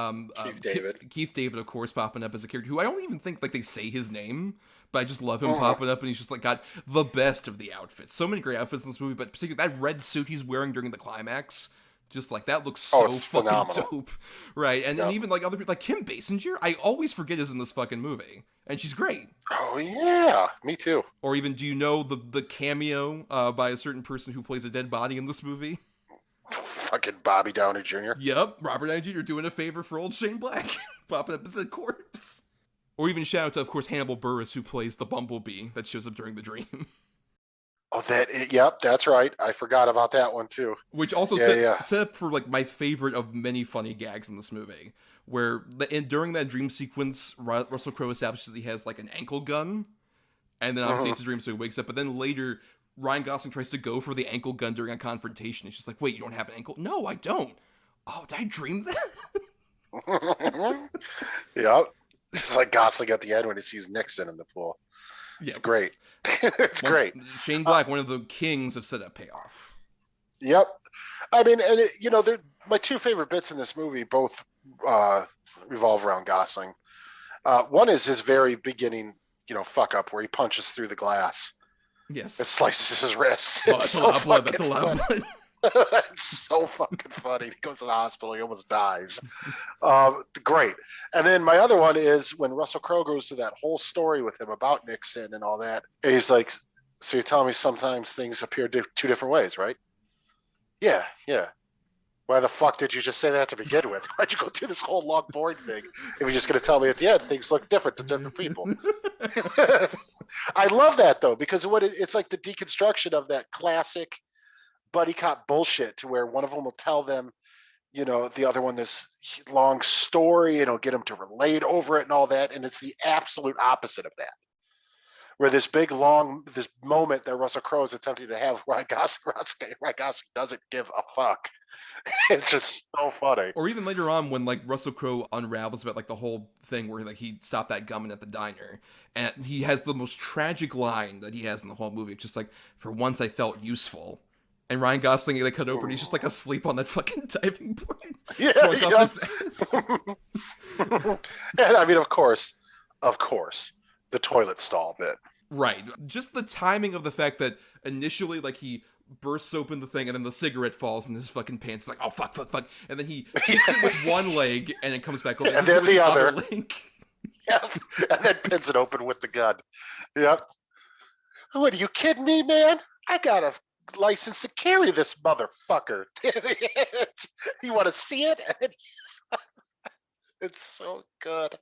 Keith David, of course, popping up as a character who I don't even think, like, they say his name, but I just love him popping up, and he's just, like, got the best of the outfits. So many great outfits in this movie, but particularly that red suit he's wearing during the climax, just like that looks so fucking phenomenal. Dope, right? And even like other people, like Kim Basinger, I always forget is in this fucking movie, and she's great. Oh yeah, me too. Or even, do you know the cameo by a certain person who plays a dead body in this movie? Fucking Bobby Downey Jr. Yep, Robert Downey Jr. doing a favor for old Shane Black, popping up as a corpse. Or even shout out to, of course, Hannibal Buress, who plays the bumblebee that shows up during the dream. Oh, yep, that's right. I forgot about that one too. Which also set up for like my favorite of many funny gags in this movie, where during that dream sequence, Russell Crowe establishes that he has like an ankle gun, and then obviously it's a dream, so he wakes up. But then later, Ryan Gosling tries to go for the ankle gun during a confrontation. He's just like, "Wait, you don't have an ankle?" "No, I don't." "Oh, did I dream that?" Yep, just like Gosling at the end when he sees Nixon in the pool. Yeah, it's great. It's great. Shane Black, one of the kings of setup payoff. Yep. I mean, and my two favorite bits in this movie both revolve around Gosling. One is his very beginning, fuck up where he punches through the glass. Yes. It slices his wrist. Oh, that's a lot of blood. That's a lot of blood. It's so fucking funny. He goes to the hospital. He almost dies. Great. And then my other one is when Russell Crowe goes to that whole story with him about Nixon and all that. And he's like, "So you're telling me sometimes things appear two different ways, right?" Yeah. Why the fuck did you just say that to begin with? Why'd you go through this whole long boring thing if you're just going to tell me at the end things look different to different people? I love that, though, because it's like the deconstruction of that classic buddy cop bullshit, to where one of them will tell them, the other one this long story, and it'll get them to relate over it and all that. And it's the absolute opposite of that, where this this moment that Russell Crowe is attempting to have, Ryan Gosling doesn't give a fuck. It's just so funny. Or even later on when like Russell Crowe unravels about like the whole thing where like he stopped that gunman at the diner, and he has the most tragic line that he has in the whole movie. It's just like, for once I felt useful. And Ryan Gosling, they cut over and he's just like asleep on that fucking diving board. Yeah, Drunk off his ass. And I mean, of course, the toilet stall bit. Right. Just the timing of the fact that initially, like, he bursts open the thing and then the cigarette falls in his fucking pants. It's like, oh, fuck. And then he kicks it with one leg and it comes back over. And then the other. Leg. Yep. And then pins it open with the gun. Yep. What, are you kidding me, man? I got a license to carry this motherfucker. You want to see it? It's so good.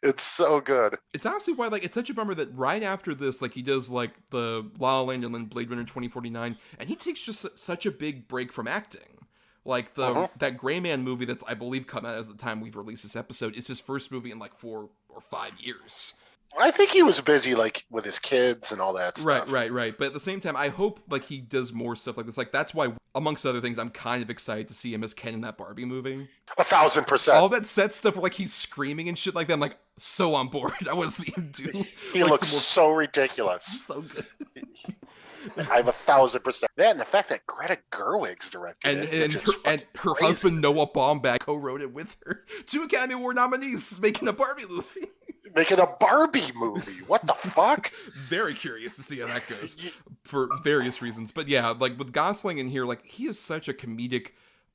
It's so good. It's honestly why, like, it's such a bummer that right after this, like, he does, like, the La La Land and then Blade Runner 2049, and he takes just such a big break from acting. Like, that Gray Man movie that's, I believe, come out at the time we've released this episode is his first movie in, like, 4 or 5 years. I think he was busy, like, with his kids and all that stuff. Right. But at the same time, I hope, like, he does more stuff like this. Like, that's why, amongst other things, I'm kind of excited to see him as Ken in that Barbie movie. 1,000%. All that set stuff where, like, he's screaming and shit like that, I'm, like, so on board. I want to see him do... He like, looks so ridiculous. So good. I have 1,000%. That and the fact that Greta Gerwig's directed it. And her husband, Noah Baumbach, co-wrote it with her. 2 Academy Award nominees making a Barbie movie. Making a Barbie movie. What the fuck? Very curious to see how that goes for various reasons. But yeah, like with Gosling in here, like he is such a comedic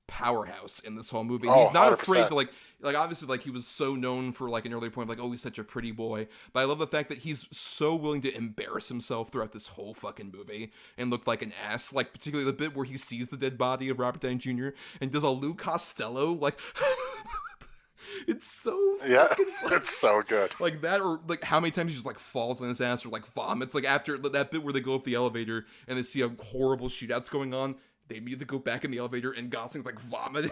powerhouse in this whole movie. And he's not 100%. afraid to like obviously like he was so known for like an earlier point, like, oh, he's such a pretty boy. But I love the fact that he's so willing to embarrass himself throughout this whole fucking movie and look like an ass. Like particularly the bit where he sees the dead body of Robert Downey Jr. and does a Lou Costello like it's so fucking funny. It's so good. Like that, or like how many times he just like falls on his ass or like vomits. Like after that bit where they go up the elevator and they see a horrible shootouts going on, they immediately go back in the elevator and Gosling's like vomiting.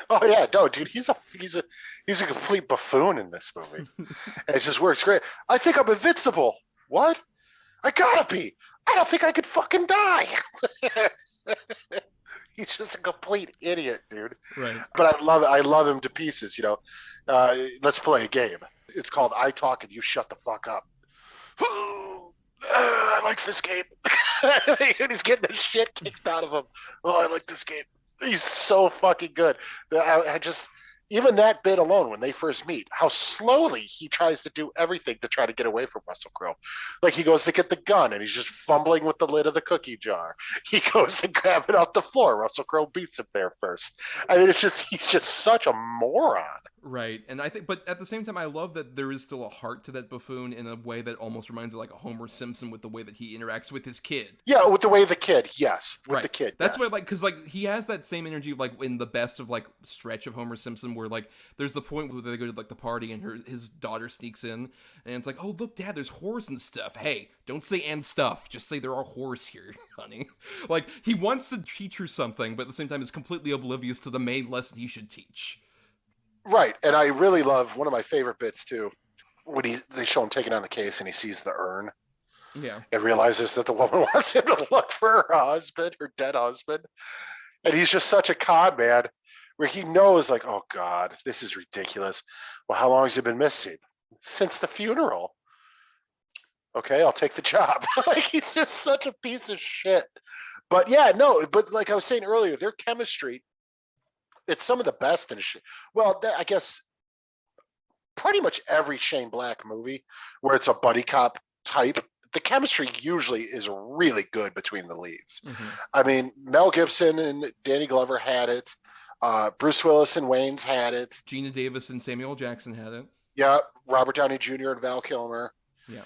Oh yeah, no, dude, he's a complete buffoon in this movie. And it just works great. I think I'm invincible. What? I gotta be. I don't think I could fucking die. He's just a complete idiot, dude. Right. But I love him to pieces, you know. Let's play a game. It's called I Talk and You Shut the Fuck Up. I like this game. And he's getting the shit kicked out of him. Oh, I like this game. He's so fucking good. I just, even that bit alone, when they first meet, how slowly he tries to do everything to try to get away from Russell Crowe. Like he goes to get the gun and he's just fumbling with the lid of the cookie jar. He goes to grab it off the floor. Russell Crowe beats him there first. I mean, he's just such a moron. Right. And I think, but at the same time, I love that there is still a heart to that buffoon in a way that almost reminds of like a Homer Simpson with the way that he interacts with his kid. Yeah, with the way the kid, yes. With right. the kid, That's yes. what, like, because like he has that same energy like in the best of like stretch of Homer Simpson where like there's the point where they go to like the party and his daughter sneaks in and it's like, oh, look, Dad, there's whores and stuff. Hey, don't say and stuff. Just say there are whores here, honey. Like he wants to teach her something, but at the same time is completely oblivious to the main lesson he should teach. Right, and I really love one of my favorite bits too, when they show him taking on the case and he sees the urn, and realizes that the woman wants him to look for her husband, her dead husband, and he's just such a con man, where he knows like, oh God, this is ridiculous. Well, how long has he been missing? Since the funeral. Okay, I'll take the job. Like he's just such a piece of shit. But yeah, no, but like I was saying earlier, their chemistry. It's some of the best in shit. Well, I guess pretty much every Shane Black movie where it's a buddy cop type, the chemistry usually is really good between the leads. Mm-hmm. I mean, Mel Gibson and Danny Glover had it. Bruce Willis and Wayne's had it. Gina Davis and Samuel L. Jackson had it. Yeah, Robert Downey Jr. and Val Kilmer. Yeah.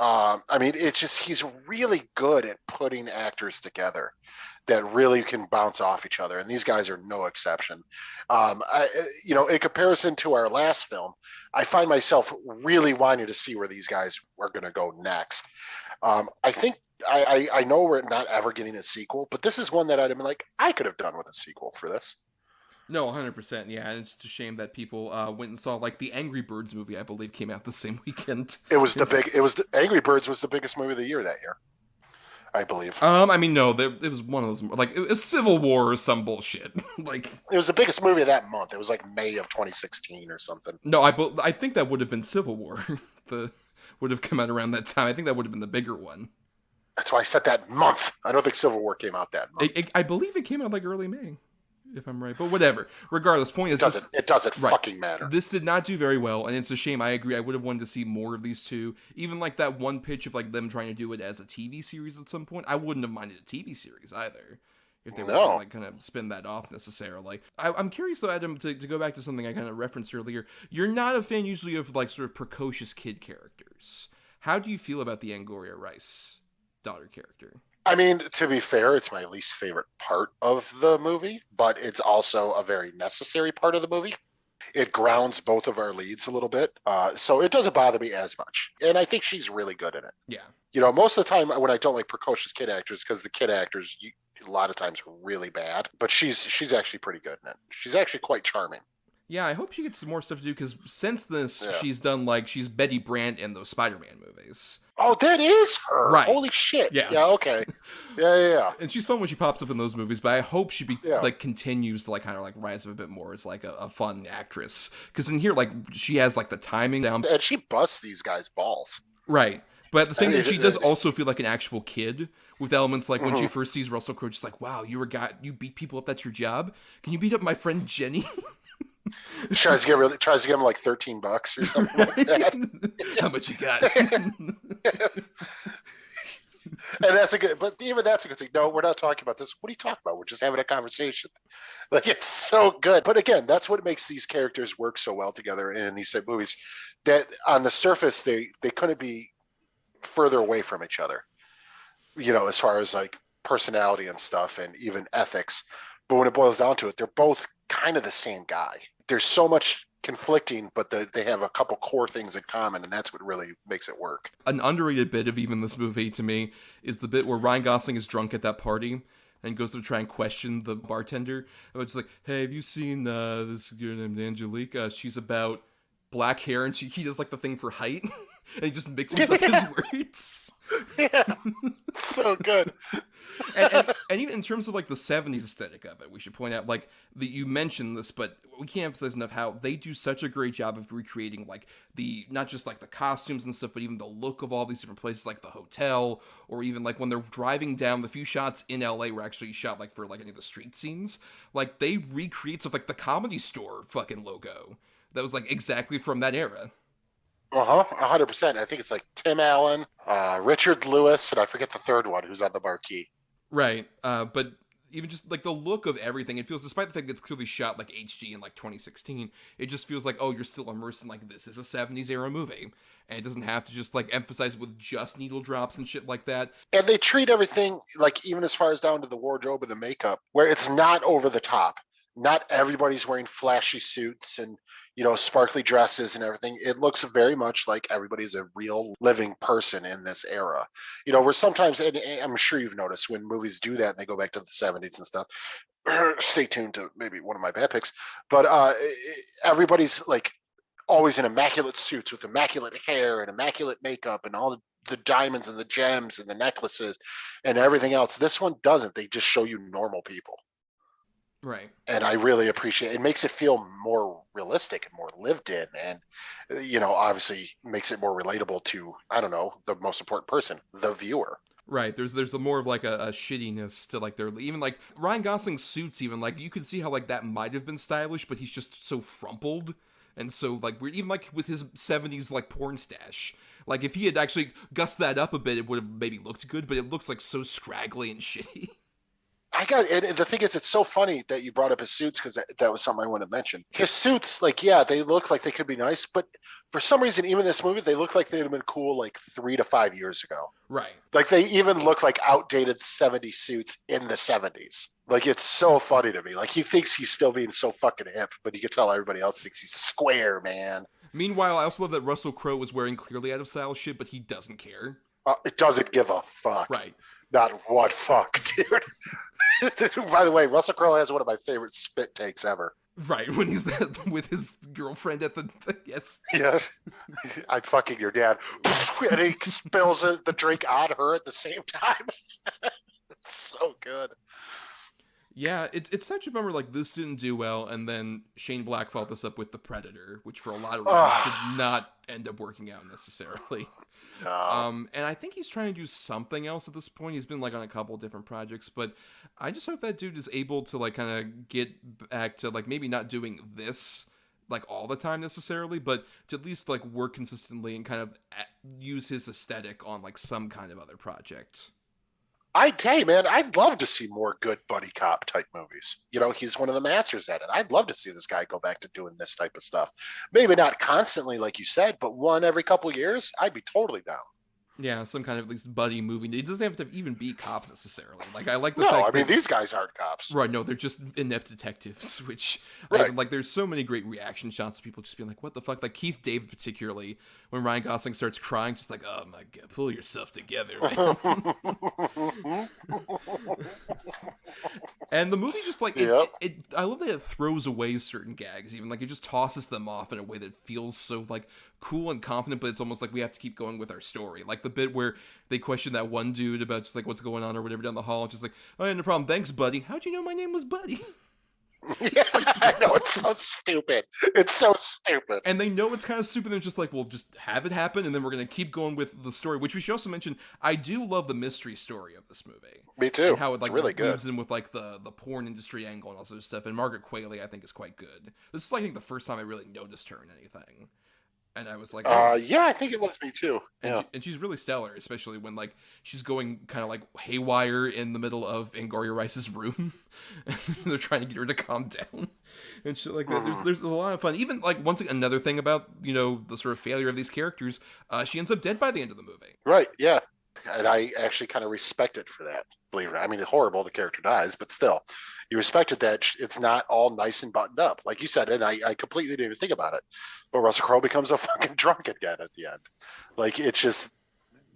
I mean, it's just he's really good at putting actors together that really can bounce off each other, and these guys are no exception. In comparison to our last film, I find myself really wanting to see where these guys are going to go next. I think I know we're not ever getting a sequel, but this is one that I'd have been like, I could have done with a sequel for this. No, 100%. Yeah, and it's just a shame that people went and saw like the Angry Birds movie. I believe came out the same weekend. Angry Birds was the biggest movie of the year that year, I believe. I mean, no, it was one of those like it was Civil War or some bullshit. Like it was the biggest movie of that month. It was like May of 2016 or something. No, I think that would have been Civil War. Would have come out around that time. I think that would have been the bigger one. That's why I said that month. I don't think Civil War came out that month. I believe it came out like early May, if I'm right. But whatever. Regardless, point is it doesn't right. fucking matter. This did not do very well, and it's a shame. I agree. I would have wanted to see more of these two. Even like that one pitch of like them trying to do it as a TV series at some point. I wouldn't have minded a TV series either. If they were gonna, like kind of spin that off necessarily. I'm curious though, Adam, to go back to something I kind of referenced earlier. You're not a fan usually of like sort of precocious kid characters. How do you feel about the Angouria Rice daughter character? I mean, to be fair, it's my least favorite part of the movie, but it's also a very necessary part of the movie. It grounds both of our leads a little bit, so it doesn't bother me as much. And I think she's really good in it. Yeah. You know, most of the time when I don't like precocious kid actors, because the kid actors a lot of times are really bad, but she's actually pretty good in it. She's actually quite charming. Yeah, I hope she gets some more stuff to do, because since this, she's done, like, she's Betty Brant in those Spider-Man movies. Oh, that is her! Right. Holy shit! Yeah, okay. Yeah. And she's fun when she pops up in those movies, but I hope she, like, continues to, like, kind of, like, rise up a bit more as, like, a fun actress. Because in here, like, she has, like, the timing down. And she busts these guys' balls. Right. But at the same time, she does also feel like an actual kid, with elements like when she first sees Russell Crowe, she's like, wow, you beat people up, that's your job? Can you beat up my friend Jenny? tries to give him like $13 or something like that. How much you got? And that's a good thing. No, we're not talking about this. What are you talking about? We're just having a conversation. Like, it's so good. But again, that's what makes these characters work so well together in these type movies, that on the surface they couldn't be further away from each other, you know, as far as like personality and stuff and even ethics. But when it boils down to it, they're both kind of the same guy. There's so much conflicting, but they have a couple core things in common, and that's what really makes it work. An underrated bit of even this movie to me is the bit where Ryan Gosling is drunk at that party and goes to try and question the bartender. And it's like, hey, have you seen this girl named Angelique? She's about black hair, and he does like the thing for height, and he just mixes up his words. Yeah, so good. and even in terms of like the 70s aesthetic of it, we should point out, like, that you mentioned this, but we can't emphasize enough how they do such a great job of recreating like the, not just like the costumes and stuff, but even the look of all these different places, like the hotel, or even like when they're driving down, the few shots in LA were actually shot like for like any of the street scenes. Like, they recreate stuff like the Comedy Store fucking logo that was like exactly from that era. 100%. I think it's like Tim Allen, Richard Lewis, and I forget the third one who's on the marquee. Right. But even just like the look of everything, it feels, despite the fact that it's clearly shot like HD in like 2016, it just feels like, oh, you're still immersed in like, this is a 70s era movie. And it doesn't have to just like emphasize it with just needle drops and shit like that. And they treat everything, like, even as far as down to the wardrobe and the makeup, where it's not over the top. Not everybody's wearing flashy suits and, you know, sparkly dresses and everything. It looks very much like everybody's a real living person in this era. You know, where sometimes, and I'm sure you've noticed when movies do that and they go back to the 70s and stuff, stay tuned to maybe one of my bad picks, but everybody's like always in immaculate suits with immaculate hair and immaculate makeup and all the diamonds and the gems and the necklaces and everything else. This one doesn't. They just show you normal people. Right. And I really appreciate it. It makes it feel more realistic and more lived in, and, you know, obviously makes it more relatable to, I don't know, the most important person, the viewer. Right. There's a more of like a shittiness to like their, even like Ryan Gosling's suits, even like you could see how like that might have been stylish, but he's just so frumpled and so like weird, even like with his 70s like porn stash. Like if he had actually gussed that up a bit, it would have maybe looked good, but it looks like so scraggly and shitty. And the thing is, it's so funny that you brought up his suits, because that was something I wanted to mention. His suits, like, yeah, they look like they could be nice, but for some reason, even in this movie, they look like they'd have been cool like 3 to 5 years ago. Right. Like, they even look like outdated 70s suits in the 70s. Like, it's so funny to me. Like, he thinks he's still being so fucking hip, but you can tell everybody else thinks he's square, man. Meanwhile, I also love that Russell Crowe was wearing clearly out of style shit, but he doesn't care. It doesn't give a fuck. Right. Not what fuck, dude. By the way, Russell Crowe has one of my favorite spit takes ever. Right, when he's with his girlfriend at the yes. Yeah. I'm fucking your dad. And he spills the drink on her at the same time. It's so good. Yeah, it's such a bummer, like, this didn't do well, and then Shane Black followed this up with The Predator, which for a lot of reasons did not end up working out necessarily. And I think he's trying to do something else at this point. He's been, like, on a couple different projects, but I just hope that dude is able to, like, kind of get back to, like, maybe not doing this, like, all the time necessarily, but to at least, like, work consistently and kind of use his aesthetic on, like, some kind of other project. Hey, man, I'd love to see more good buddy cop type movies. You know, he's one of the masters at it. I'd love to see this guy go back to doing this type of stuff. Maybe not constantly, like you said, but one every couple of years, I'd be totally down. Yeah, some kind of at least buddy movie. It doesn't have to even be cops necessarily. Like, I like the No, fact I mean, that, these guys aren't cops. right, no, they're just inept detectives, which, Right. like, there's so many great reaction shots of people just being like, what the fuck? Like, Keith David particularly, when Ryan Gosling starts crying, just like, oh my god, pull yourself together, man. And the movie just, like, I love that it throws away certain gags, even, like, it just tosses them off in a way that feels so, like, cool and confident, but it's almost like we have to keep going with our story. Like, the bit where they question that one dude about just, like, what's going on or whatever down the hall, just like, oh, yeah, no problem, thanks, buddy. How'd you know my name was Buddy? Yeah, I know, it's so stupid. It's so stupid. And they know it's kind of stupid, and it's just like, well, just have it happen, and then we're going to keep going with the story, which we should also mention, I do love the mystery story of this movie. Me too. And how it, like, it's really good. weaves in with, like, the porn industry angle and all sorts of stuff, and Margaret Qualley, I think, is quite good. This is, I think, the first time I really noticed her in anything. And I was like, oh. Yeah, I think it was me too. And, and she's really stellar, especially when, like, she's going kind of, like, haywire in the middle of Angouria Rice's room. And they're trying to get her to calm down. And shit like that. There's a lot of fun. Even, like, once again, another thing about, you know, the sort of failure of these characters, she ends up dead by the end of the movie. Right, yeah. And I actually kind of respect it for that. Believe it or not. I mean, it's horrible the character dies, but still, you respect it that it's not all nice and buttoned up. Like you said, and I completely didn't even think about it. But Russell Crowe becomes a fucking drunk again at the end. Like, it's just,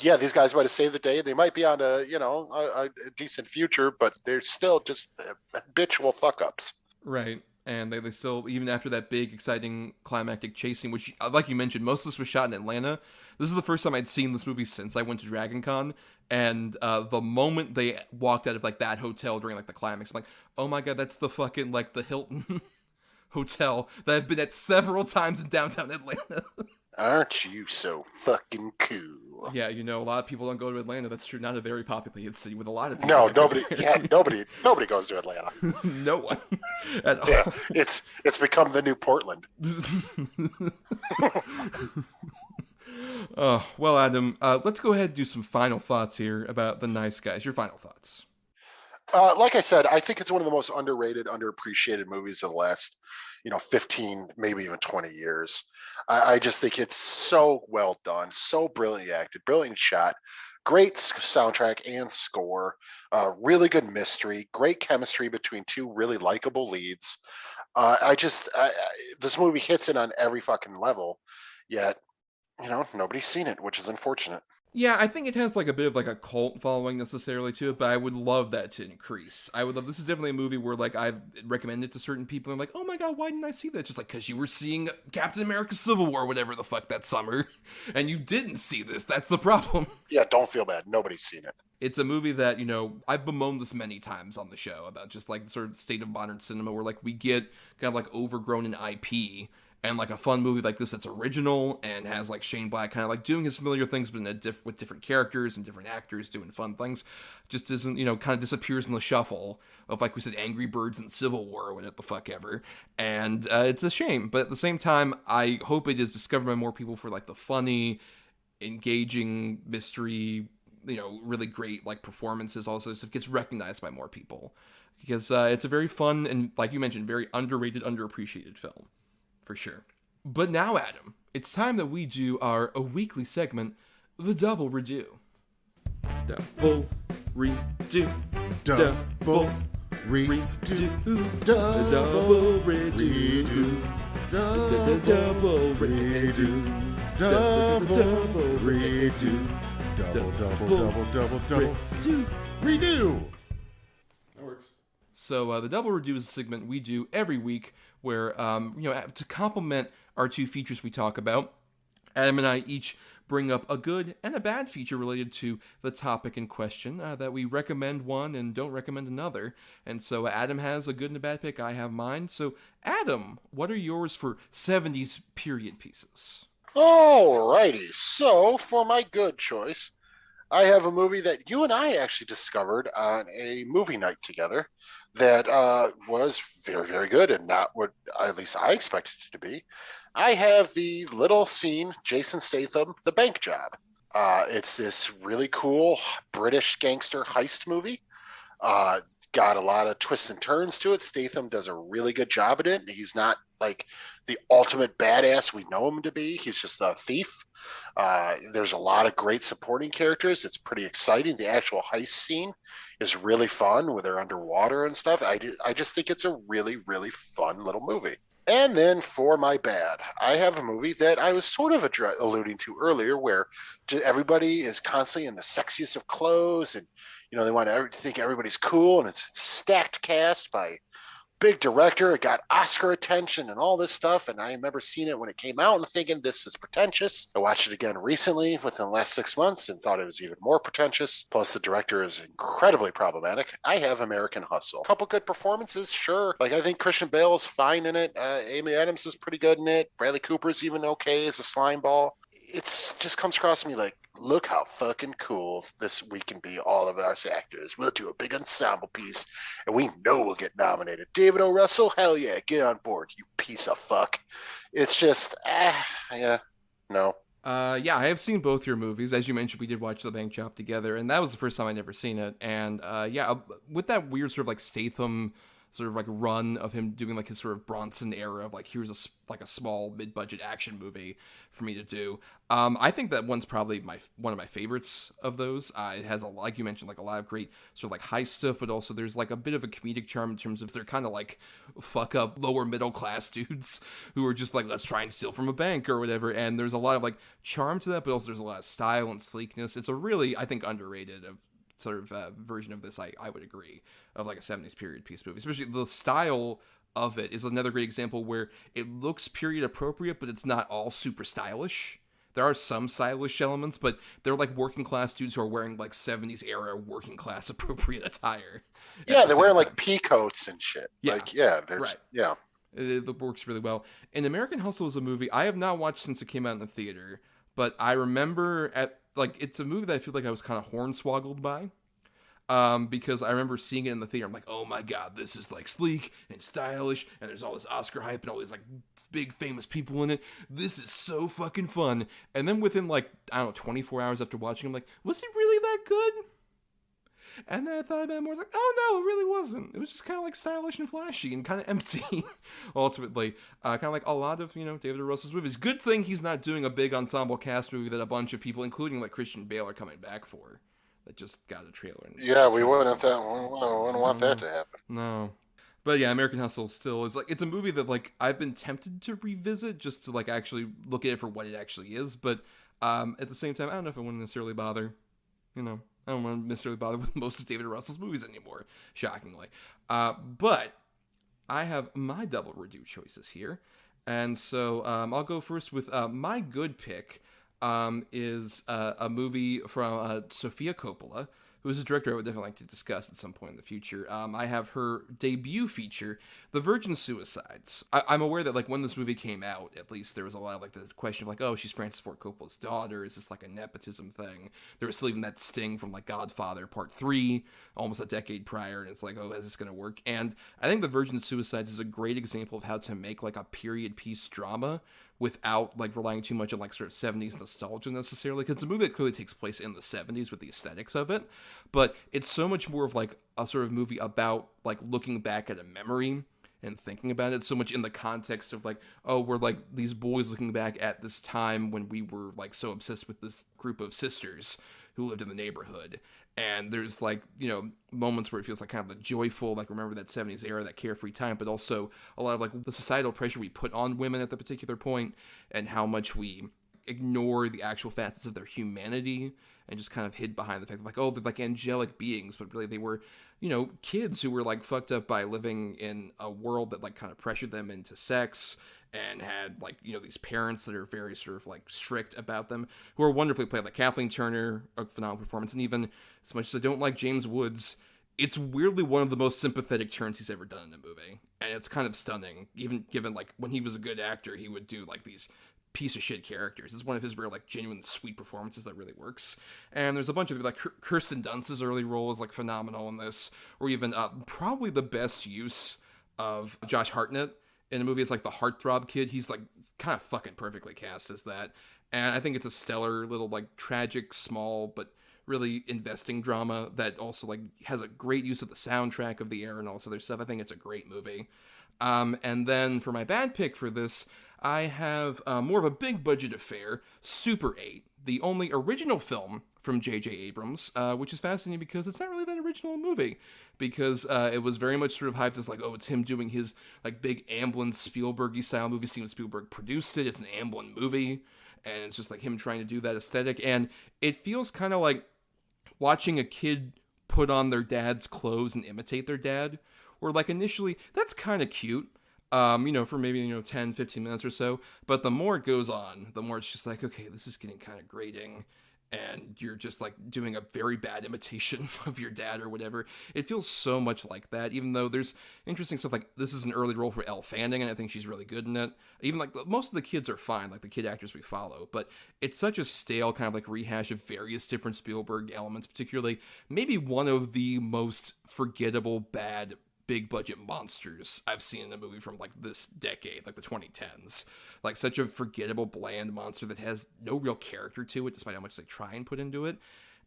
yeah, these guys might have saved the day. They might be on a decent future, but they're still just habitual fuck-ups. Right. And they still, even after that big, exciting, climactic chase scene, which, like you mentioned, most of this was shot in Atlanta. This is the first time I'd seen this movie since I went to Dragon Con. And the moment they walked out of, like, that hotel during, like, the climax, I'm like, oh my god, that's the fucking, like, the Hilton hotel that I've been at several times in downtown Atlanta. Aren't you so fucking cool? Yeah, you know, a lot of people don't go to Atlanta. That's true. Not a very populated city with a lot of people. No, nobody goes to Atlanta. No one at all. Yeah, it's become the new Portland. Oh, well, Adam, let's go ahead and do some final thoughts here about The Nice Guys. Your final thoughts. Like I said, I think it's one of the most underrated, underappreciated movies of the last, 15, maybe even 20 years. I just think it's so well done, so brilliantly acted, brilliant shot, great soundtrack and score, really good mystery, great chemistry between two really likable leads. This movie hits it on every fucking level, yet, nobody's seen it, which is unfortunate. Yeah, I think it has, like, a bit of, like, a cult following necessarily to it, but I would love that to increase. This is definitely a movie where, like, I've recommended it to certain people, and I'm like, oh my god, why didn't I see that? Just like, because you were seeing Captain America Civil War, whatever the fuck, that summer, and you didn't see this. That's the problem. Yeah, don't feel bad. Nobody's seen it. It's a movie that, I've bemoaned this many times on the show about just, like, the sort of state of modern cinema where, like, we get kind of, like, overgrown in IP. And, like, a fun movie like this that's original and has, like, Shane Black kind of, like, doing his familiar things, but with different characters and different actors doing fun things, just isn't, kind of disappears in the shuffle of, like we said, Angry Birds and Civil War or whatever the fuck ever. And it's a shame. But at the same time, I hope it is discovered by more people for, like, the funny, engaging mystery, really great, like, performances also. So it gets recognized by more people. Because it's a very fun and, like you mentioned, very underrated, underappreciated film. For sure. But now, Adam, it's time that we do our weekly segment, The Double Redo. Double Redo. Double Redo. Double Redo. Double Redo. Double Redo. Double Redo. That works. So the double review is a segment we do every week where, to complement our two features we talk about, Adam and I each bring up a good and a bad feature related to the topic in question, that we recommend one and don't recommend another. And so Adam has a good and a bad pick, I have mine. So Adam, what are yours for 70s period pieces? Alrighty, so for my good choice, I have a movie that you and I actually discovered on a movie night together that was very, very good and not what at least I expected it to be. I have the little scene, Jason Statham, The Bank Job. It's this really cool British gangster heist movie. Got a lot of twists and turns to it. Statham does a really good job at it. He's not like the ultimate badass we know him to be. He's just a thief. There's a lot of great supporting characters. It's pretty exciting. The actual heist scene is really fun where they're underwater and stuff. I just think it's a really, really fun little movie. And then for my bad, I have a movie that I was sort of alluding to earlier where everybody is constantly in the sexiest of clothes and, they want to think everybody's cool, and it's a stacked cast by big director. It got Oscar attention and all this stuff. And I remember seeing it when it came out and thinking this is pretentious. I watched it again recently within the last 6 months and thought it was even more pretentious. Plus the director is incredibly problematic. I have American Hustle. A couple good performances, sure. Like I think Christian Bale is fine in it. Amy Adams is pretty good in it. Bradley Cooper's even okay as a slime ball. It's just comes across to me like, look how fucking cool we can be, all of us actors. We'll do a big ensemble piece, and we know we'll get nominated. David O. Russell, hell yeah, get on board, you piece of fuck. It's just, no. I have seen both your movies. As you mentioned, we did watch The Bank Job together, and that was the first time I'd ever seen it. And with that weird sort of like Statham sort of like run of him doing like his sort of Bronson era of like, here's a small mid-budget action movie for me to do. I think that one's probably one of my favorites of those. It has like you mentioned, like a lot of great sort of like heist stuff, but also there's like a bit of a comedic charm in terms of they're kind of like fuck up lower middle class dudes who are just like, let's try and steal from a bank or whatever. And there's a lot of like charm to that, but also there's a lot of style and sleekness. It's a really, I think, underrated sort of version of this. I would agree, of like a 70s period piece movie, especially the style of it is another great example where it looks period appropriate, but it's not all super stylish. There are some stylish elements, but they're like working class dudes who are wearing like 70s era working class appropriate attire. Yeah, they're wearing like pea coats and shit. Yeah. Like, yeah, right. Yeah. It works really well. And American Hustle is a movie I have not watched since it came out in the theater, but I remember it's a movie that I feel like I was kind of hornswoggled by. Because I remember seeing it in the theater. I'm like, oh my God, this is like sleek and stylish, and there's all this Oscar hype and all these like big famous people in it. This is so fucking fun. And then within like, 24 hours after watching, I'm like, was it really that good? And then I thought about it more, like, oh no, it really wasn't. It was just kind of like stylish and flashy and kind of empty. Ultimately, kind of like a lot of, David O. Russell's movies. Good thing he's not doing a big ensemble cast movie that a bunch of people, including like Christian Bale, are coming back for. That just got a trailer. Yeah, we wouldn't want that to happen. No. But yeah, American Hustle still is like, it's a movie that like I've been tempted to revisit just to like actually look at it for what it actually is. But at the same time, I don't know if I want to necessarily bother. I don't want to necessarily bother with most of David O. Russell's movies anymore, shockingly. But I have my double redo choices here. And so I'll go first with my good pick. Is a movie from Sofia Coppola, who is a director I would definitely like to discuss at some point in the future. I have her debut feature, The Virgin Suicides. I'm aware that like when this movie came out, at least there was a lot of like the question of like, oh, she's Francis Ford Coppola's daughter. Is this like a nepotism thing? There was still even that sting from like Godfather Part 3, almost a decade prior, and it's like, oh, is this going to work? And I think The Virgin Suicides is a great example of how to make like a period piece drama without like relying too much on like sort of 70s nostalgia necessarily, because it's a movie that clearly takes place in the 70s with the aesthetics of it, but it's so much more of like a sort of movie about like looking back at a memory and thinking about it, so much in the context of like, oh, we're like these boys looking back at this time when we were like so obsessed with this group of sisters who lived in the neighborhood. And there's like, moments where it feels like kind of the joyful, like remember that 70s era, that carefree time, but also a lot of like the societal pressure we put on women at the particular point and how much we ignore the actual facets of their humanity and just kind of hid behind the fact that, like, oh, they're like angelic beings, but really they were, kids who were like fucked up by living in a world that like kind of pressured them into sex and had like, these parents that are very sort of like strict about them, who are wonderfully played. Like Kathleen Turner, a phenomenal performance, and even as much as I don't like James Woods, it's weirdly one of the most sympathetic turns he's ever done in a movie, and it's kind of stunning, even given like when he was a good actor, he would do like these piece of shit characters. It's one of his rare like genuine sweet performances that really works. And there's a bunch of like Kirsten Dunst's early role is like phenomenal in this, or even probably the best use of Josh Hartnett in a movie is like the Heartthrob Kid. He's like kind of fucking perfectly cast as that, and I think it's a stellar little like tragic, small but really investing drama that also like has a great use of the soundtrack of the era and all this other stuff. I think it's a great movie. And then for my bad pick for this, I have more of a big budget affair, Super 8, the only original film from J.J. Abrams, which is fascinating because it's not really that original a movie, because it was very much sort of hyped as like, oh, it's him doing his like big Amblin Spielberg-y style movie. Steven Spielberg produced it. It's an Amblin movie, and it's just like him trying to do that aesthetic, and it feels kind of like watching a kid put on their dad's clothes and imitate their dad, where like initially that's kind of cute, for maybe, 10, 15 minutes or so. But the more it goes on, the more it's just like, okay, this is getting kind of grating. And you're just like doing a very bad imitation of your dad or whatever. It feels so much like that, even though there's interesting stuff like this is an early role for Elle Fanning, and I think she's really good in it. Even like most of the kids are fine, like the kid actors we follow, but it's such a stale kind of like rehash of various different Spielberg elements, particularly maybe one of the most forgettable bad big budget monsters I've seen in a movie from like this decade, like the 2010s. Like such a forgettable, bland monster that has no real character to it, despite how much they try and put into it.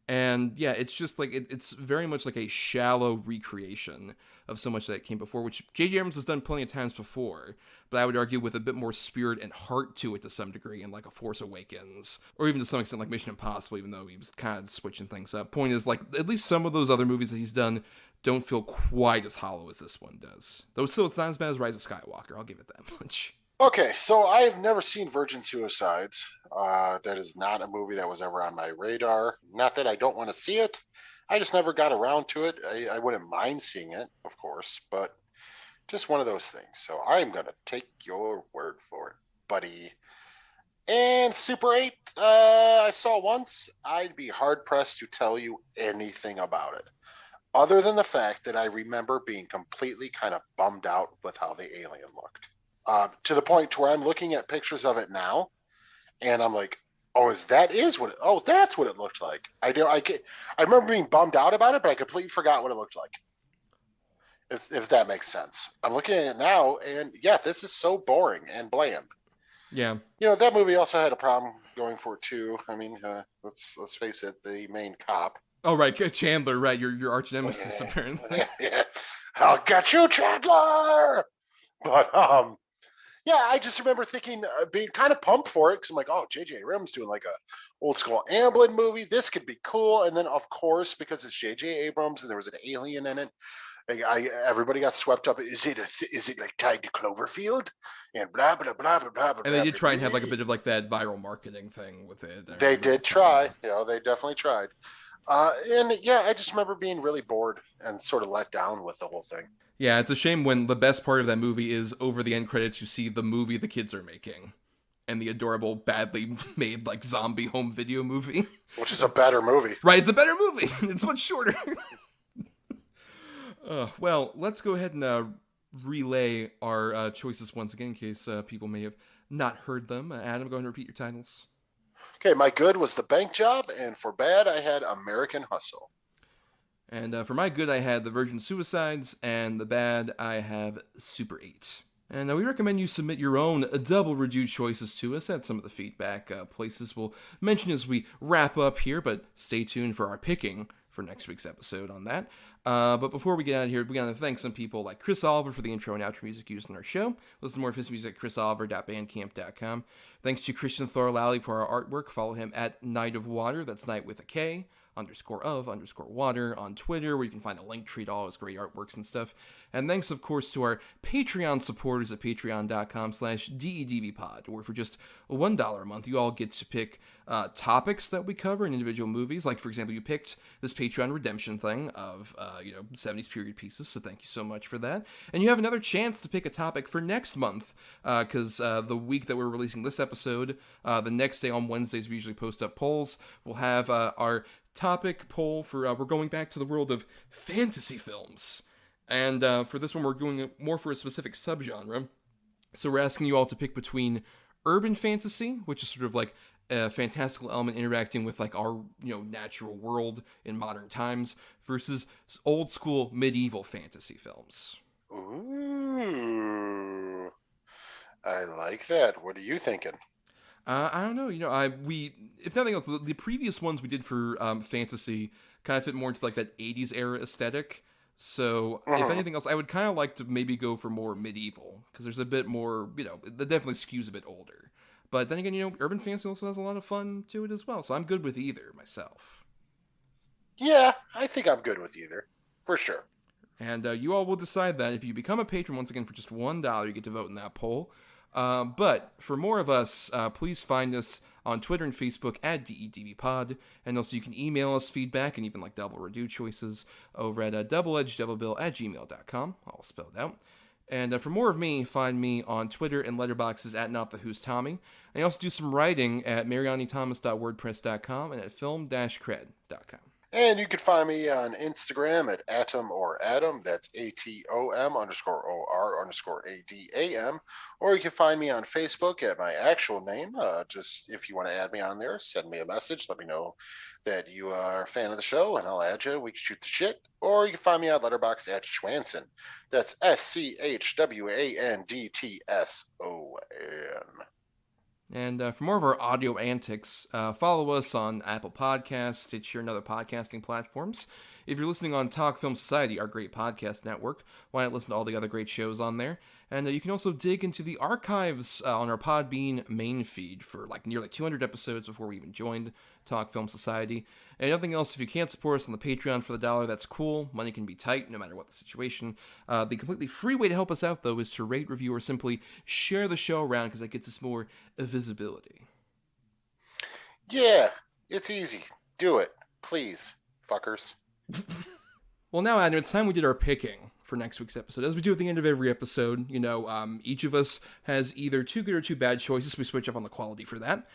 And yeah, it's just like it's very much like a shallow recreation of so much that came before, which J.J. Abrams has done plenty of times before, but I would argue with a bit more spirit and heart to it to some degree in like A Force Awakens, or even to some extent like Mission Impossible, even though he was kind of switching things up. Point is, like, at least some of those other movies that he's done don't feel quite as hollow as this one does. Though still, it's not as bad as Rise of Skywalker, I'll give it that much. Okay, so I've never seen Virgin Suicides. That is not a movie that was ever on my radar. Not that I don't want to see it. I just never got around to it. I wouldn't mind seeing it, of course, but just one of those things. So I'm going to take your word for it, buddy. And Super 8, I saw once. I'd be hard-pressed to tell you anything about it, other than the fact that I remember being completely kind of bummed out with how the alien looked. To the point to where I'm looking at pictures of it now, and I'm like, oh, that's what it looked like. I remember being bummed out about it, but I completely forgot what it looked like. If that makes sense. I'm looking at it now, and yeah, this is so boring and bland. Yeah. That movie also had a problem going for it too. I mean, let's face it, the main cop. Oh, right, Chandler, right, your arch nemesis, apparently. Yeah. I'll get you, Chandler! But, yeah, I just remember thinking, being kind of pumped for it, because I'm like, oh, J.J. Abrams doing like a old school Amblin movie. This could be cool. And then, of course, because it's J.J. Abrams and there was an alien in it, everybody got swept up. Is it like tied to Cloverfield? And blah, blah, blah, blah, blah, blah. And they did try and have like a bit of like that viral marketing thing with it. They did try. They definitely tried. And yeah, I just remember being really bored and sort of let down with the whole thing. Yeah, it's a shame when the best part of that movie is over the end credits, you see the movie the kids are making. And the adorable, badly made, like, zombie home video movie. Which is a better movie. Right, it's a better movie. It's much shorter. Well, let's go ahead and relay our choices once again, in case people may have not heard them. Adam, go ahead and repeat your titles. Okay, my good was The Bank Job, and for bad, I had American Hustle. And for my good, I had The Virgin Suicides, and the bad, I have Super 8. And we recommend you submit your own double redo choices to us at some of the feedback places we'll mention as we wrap up here, but stay tuned for our picking for next week's episode on that. But before we get out of here, we got to thank some people like Chris Oliver for the intro and outro music used in our show. Listen to more of his music at chrisoliver.bandcamp.com. Thanks to Christian Thorlally for our artwork. Follow him at Night of Water, that's Night with a K, _of_water on Twitter, where you can find a link tree to all his great artworks and stuff. And thanks, of course, to our Patreon supporters at patreon.com/DEDVpod, where for just $1 a month, you all get to pick topics that we cover in individual movies. Like, for example, you picked this Patreon redemption thing of, 70s period pieces, so thank you so much for that. And you have another chance to pick a topic for next month, because the week that we're releasing this episode, the next day on Wednesdays, we usually post up polls. We'll have our topic poll for, we're going back to the world of fantasy films. And for this one, we're going more for a specific subgenre. So we're asking you all to pick between urban fantasy, which is sort of like a fantastical element interacting with like our natural world in modern times, versus old school medieval fantasy films. Ooh, I like that. What are you thinking? I don't know. If nothing else, the previous ones we did for fantasy kind of fit more into like that 80s era aesthetic. So if anything else, I would kind of like to maybe go for more medieval, because there's a bit more, that definitely skews a bit older. But then again, urban fantasy also has a lot of fun to it as well. So I'm good with either myself. Yeah, I think I'm good with either, for sure. And you all will decide that. If you become a patron, once again, for just $1, you get to vote in that poll. But for more of us, please find us on Twitter and Facebook at DEDVpod. And also you can email us feedback and even like double redo choices over at doubleedgeddoublebill@gmail.com, all spelled out. And for more of me, find me on Twitter and letterboxes at NotTheWho'sTommy. And I also do some writing at marianithomas.wordpress.com and at film-cred.com. And you can find me on Instagram at Atom or Adam. That's ATOM_OR_ADAM. Or you can find me on Facebook at my actual name. Just if you want to add me on there, send me a message. Let me know that you are a fan of the show, and I'll add you. We can shoot the shit. Or you can find me on Letterboxd at Schwanson. That's SCHWANDTSON. And for more of our audio antics, follow us on Apple Podcasts, Stitcher, and other podcasting platforms. If you're listening on Talk Film Society, our great podcast network, why not listen to all the other great shows on there? And you can also dig into the archives on our Podbean main feed for like nearly 200 episodes before we even joined Talk Film Society. And nothing else, if you can't support us on the Patreon for the $1, that's cool. Money can be tight no matter what the situation. The completely free way to help us out, though, is to rate, review, or simply share the show around, because that gets us more visibility. Yeah, it's easy. Do it. Please, fuckers. Well, now, Adam, it's time we did our picking for next week's episode. As we do at the end of every episode, each of us has either 2 good or 2 bad choices. We switch up on the quality for that.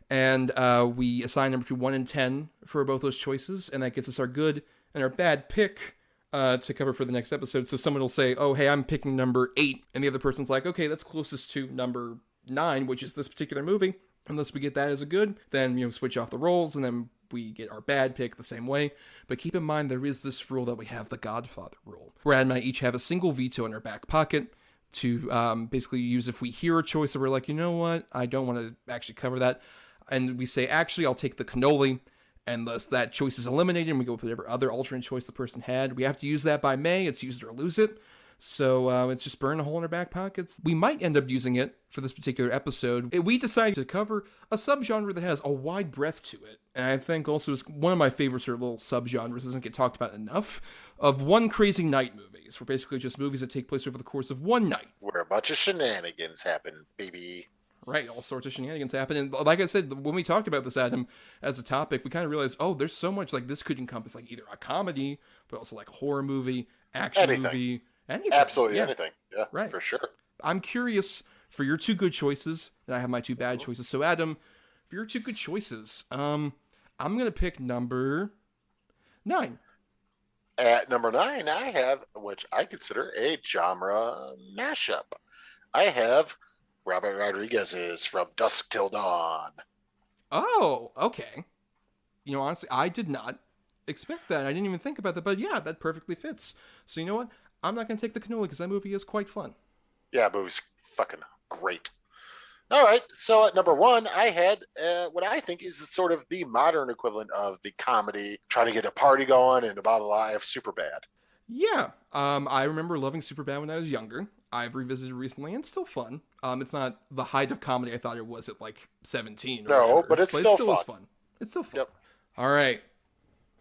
And we assign them between 1 and 10 for both those choices, and that gets us our good and our bad pick to cover for the next episode. So someone will say, oh, hey, I'm picking number 8, and the other person's like, okay, that's closest to number 9, which is this particular movie. Unless we get that as a good, then, switch off the roles, and then we get our bad pick the same way. But keep in mind, there is this rule that we have, the Godfather rule, where Adam and I each have a single veto in our back pocket to basically use if we hear a choice that we're like, you know what, I don't want to actually cover that. And we say, actually, I'll take the cannoli, and thus that choice is eliminated, and we go with whatever other alternate choice the person had. We have to use that by May. It's use it or lose it. So it's just burn a hole in our back pockets. We might end up using it for this particular episode. We decided to cover a subgenre that has a wide breadth to it. And I think also is one of my favorite sort of little subgenres, doesn't get talked about enough, of One Crazy Night movies. We're basically just movies that take place over the course of one night. Where a bunch of shenanigans happen, baby. Right, all sorts of shenanigans happen. And like I said, when we talked about this, Adam, as a topic, we kind of realized, oh, there's so much, like, this could encompass, like, either a comedy, but also, like, a horror movie, action movie, anything. Absolutely anything. Yeah, right. For sure. I'm curious for your 2 good choices, and I have my 2 bad choices. So, Adam, for your 2 good choices, I'm going to pick number 9. At number 9, I have, which I consider a genre mashup. I have Robert Rodriguez's From Dusk Till Dawn. Oh, okay. Honestly, I did not expect that. I didn't even think about that, but yeah, that perfectly fits. So you know what? I'm not going to take the cannoli because that movie is quite fun. Yeah, movie's fucking great. All right, so at number 1, I had what I think is sort of the modern equivalent of the comedy, trying to get a party going and blah, blah, blah. I have Superbad. Yeah, I remember loving Superbad when I was younger. I've revisited recently, and it's still fun. It's not the height of comedy I thought it was at like 17. Or no, whatever, but it still is fun. It's still fun. Yep. All right.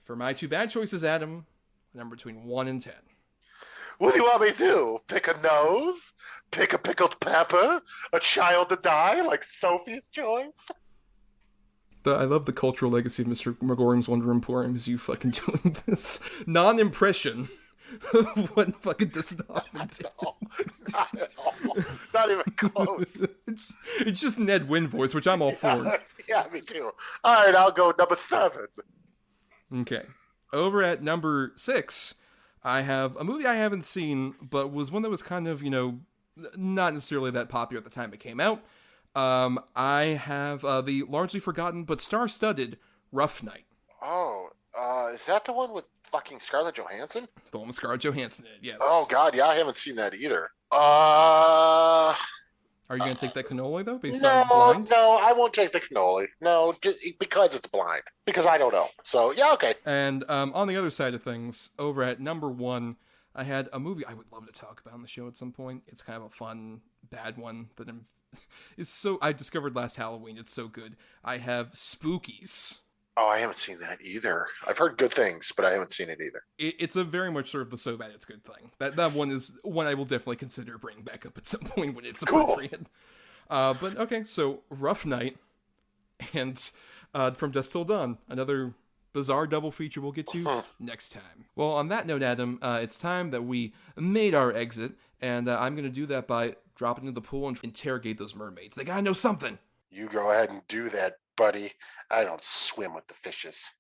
For my two bad choices, Adam, a number between 1 and 10. What do you want me to do? Pick a nose? Pick a pickled pepper? A child to die like Sophie's choice? I love the cultural legacy of Mr. Megorium's Wonder Emporium is you fucking doing this non-impression of what fucking does not No, not at all. Not even close. it's just Ned Wynn voice, which I'm all for. Yeah, me too. All right, I'll go number 7. Okay. Over at number 6, I have a movie I haven't seen, but was one that was kind of, not necessarily that popular at the time it came out. I have the largely forgotten but star-studded Rough Night. Oh, is that the one with fucking Scarlett Johansson? The one with Scarlett Johansson in it, yes. Oh, God, yeah, I haven't seen that either. Are you going to take that cannoli, though, based on Blind? No, I won't take the cannoli. No, just because it's Blind. Because I don't know. So, yeah, okay. And on the other side of things, over at number 1, I had a movie I would love to talk about on the show at some point. It's kind of a fun, bad one that I discovered last Halloween. It's so good. I have Spookies. Oh, I haven't seen that either. I've heard good things, but I haven't seen it either. It's a very much sort of the so bad it's good thing. That one is one I will definitely consider bringing back up at some point when it's appropriate. Cool. But okay, so Rough Night and From Dusk Till Dawn, another bizarre double feature we'll get to next time. Well, on that note, Adam, it's time that we made our exit, and I'm going to do that by dropping into the pool and interrogate those mermaids. They gotta know something. You go ahead and do that, buddy. I don't swim with the fishes.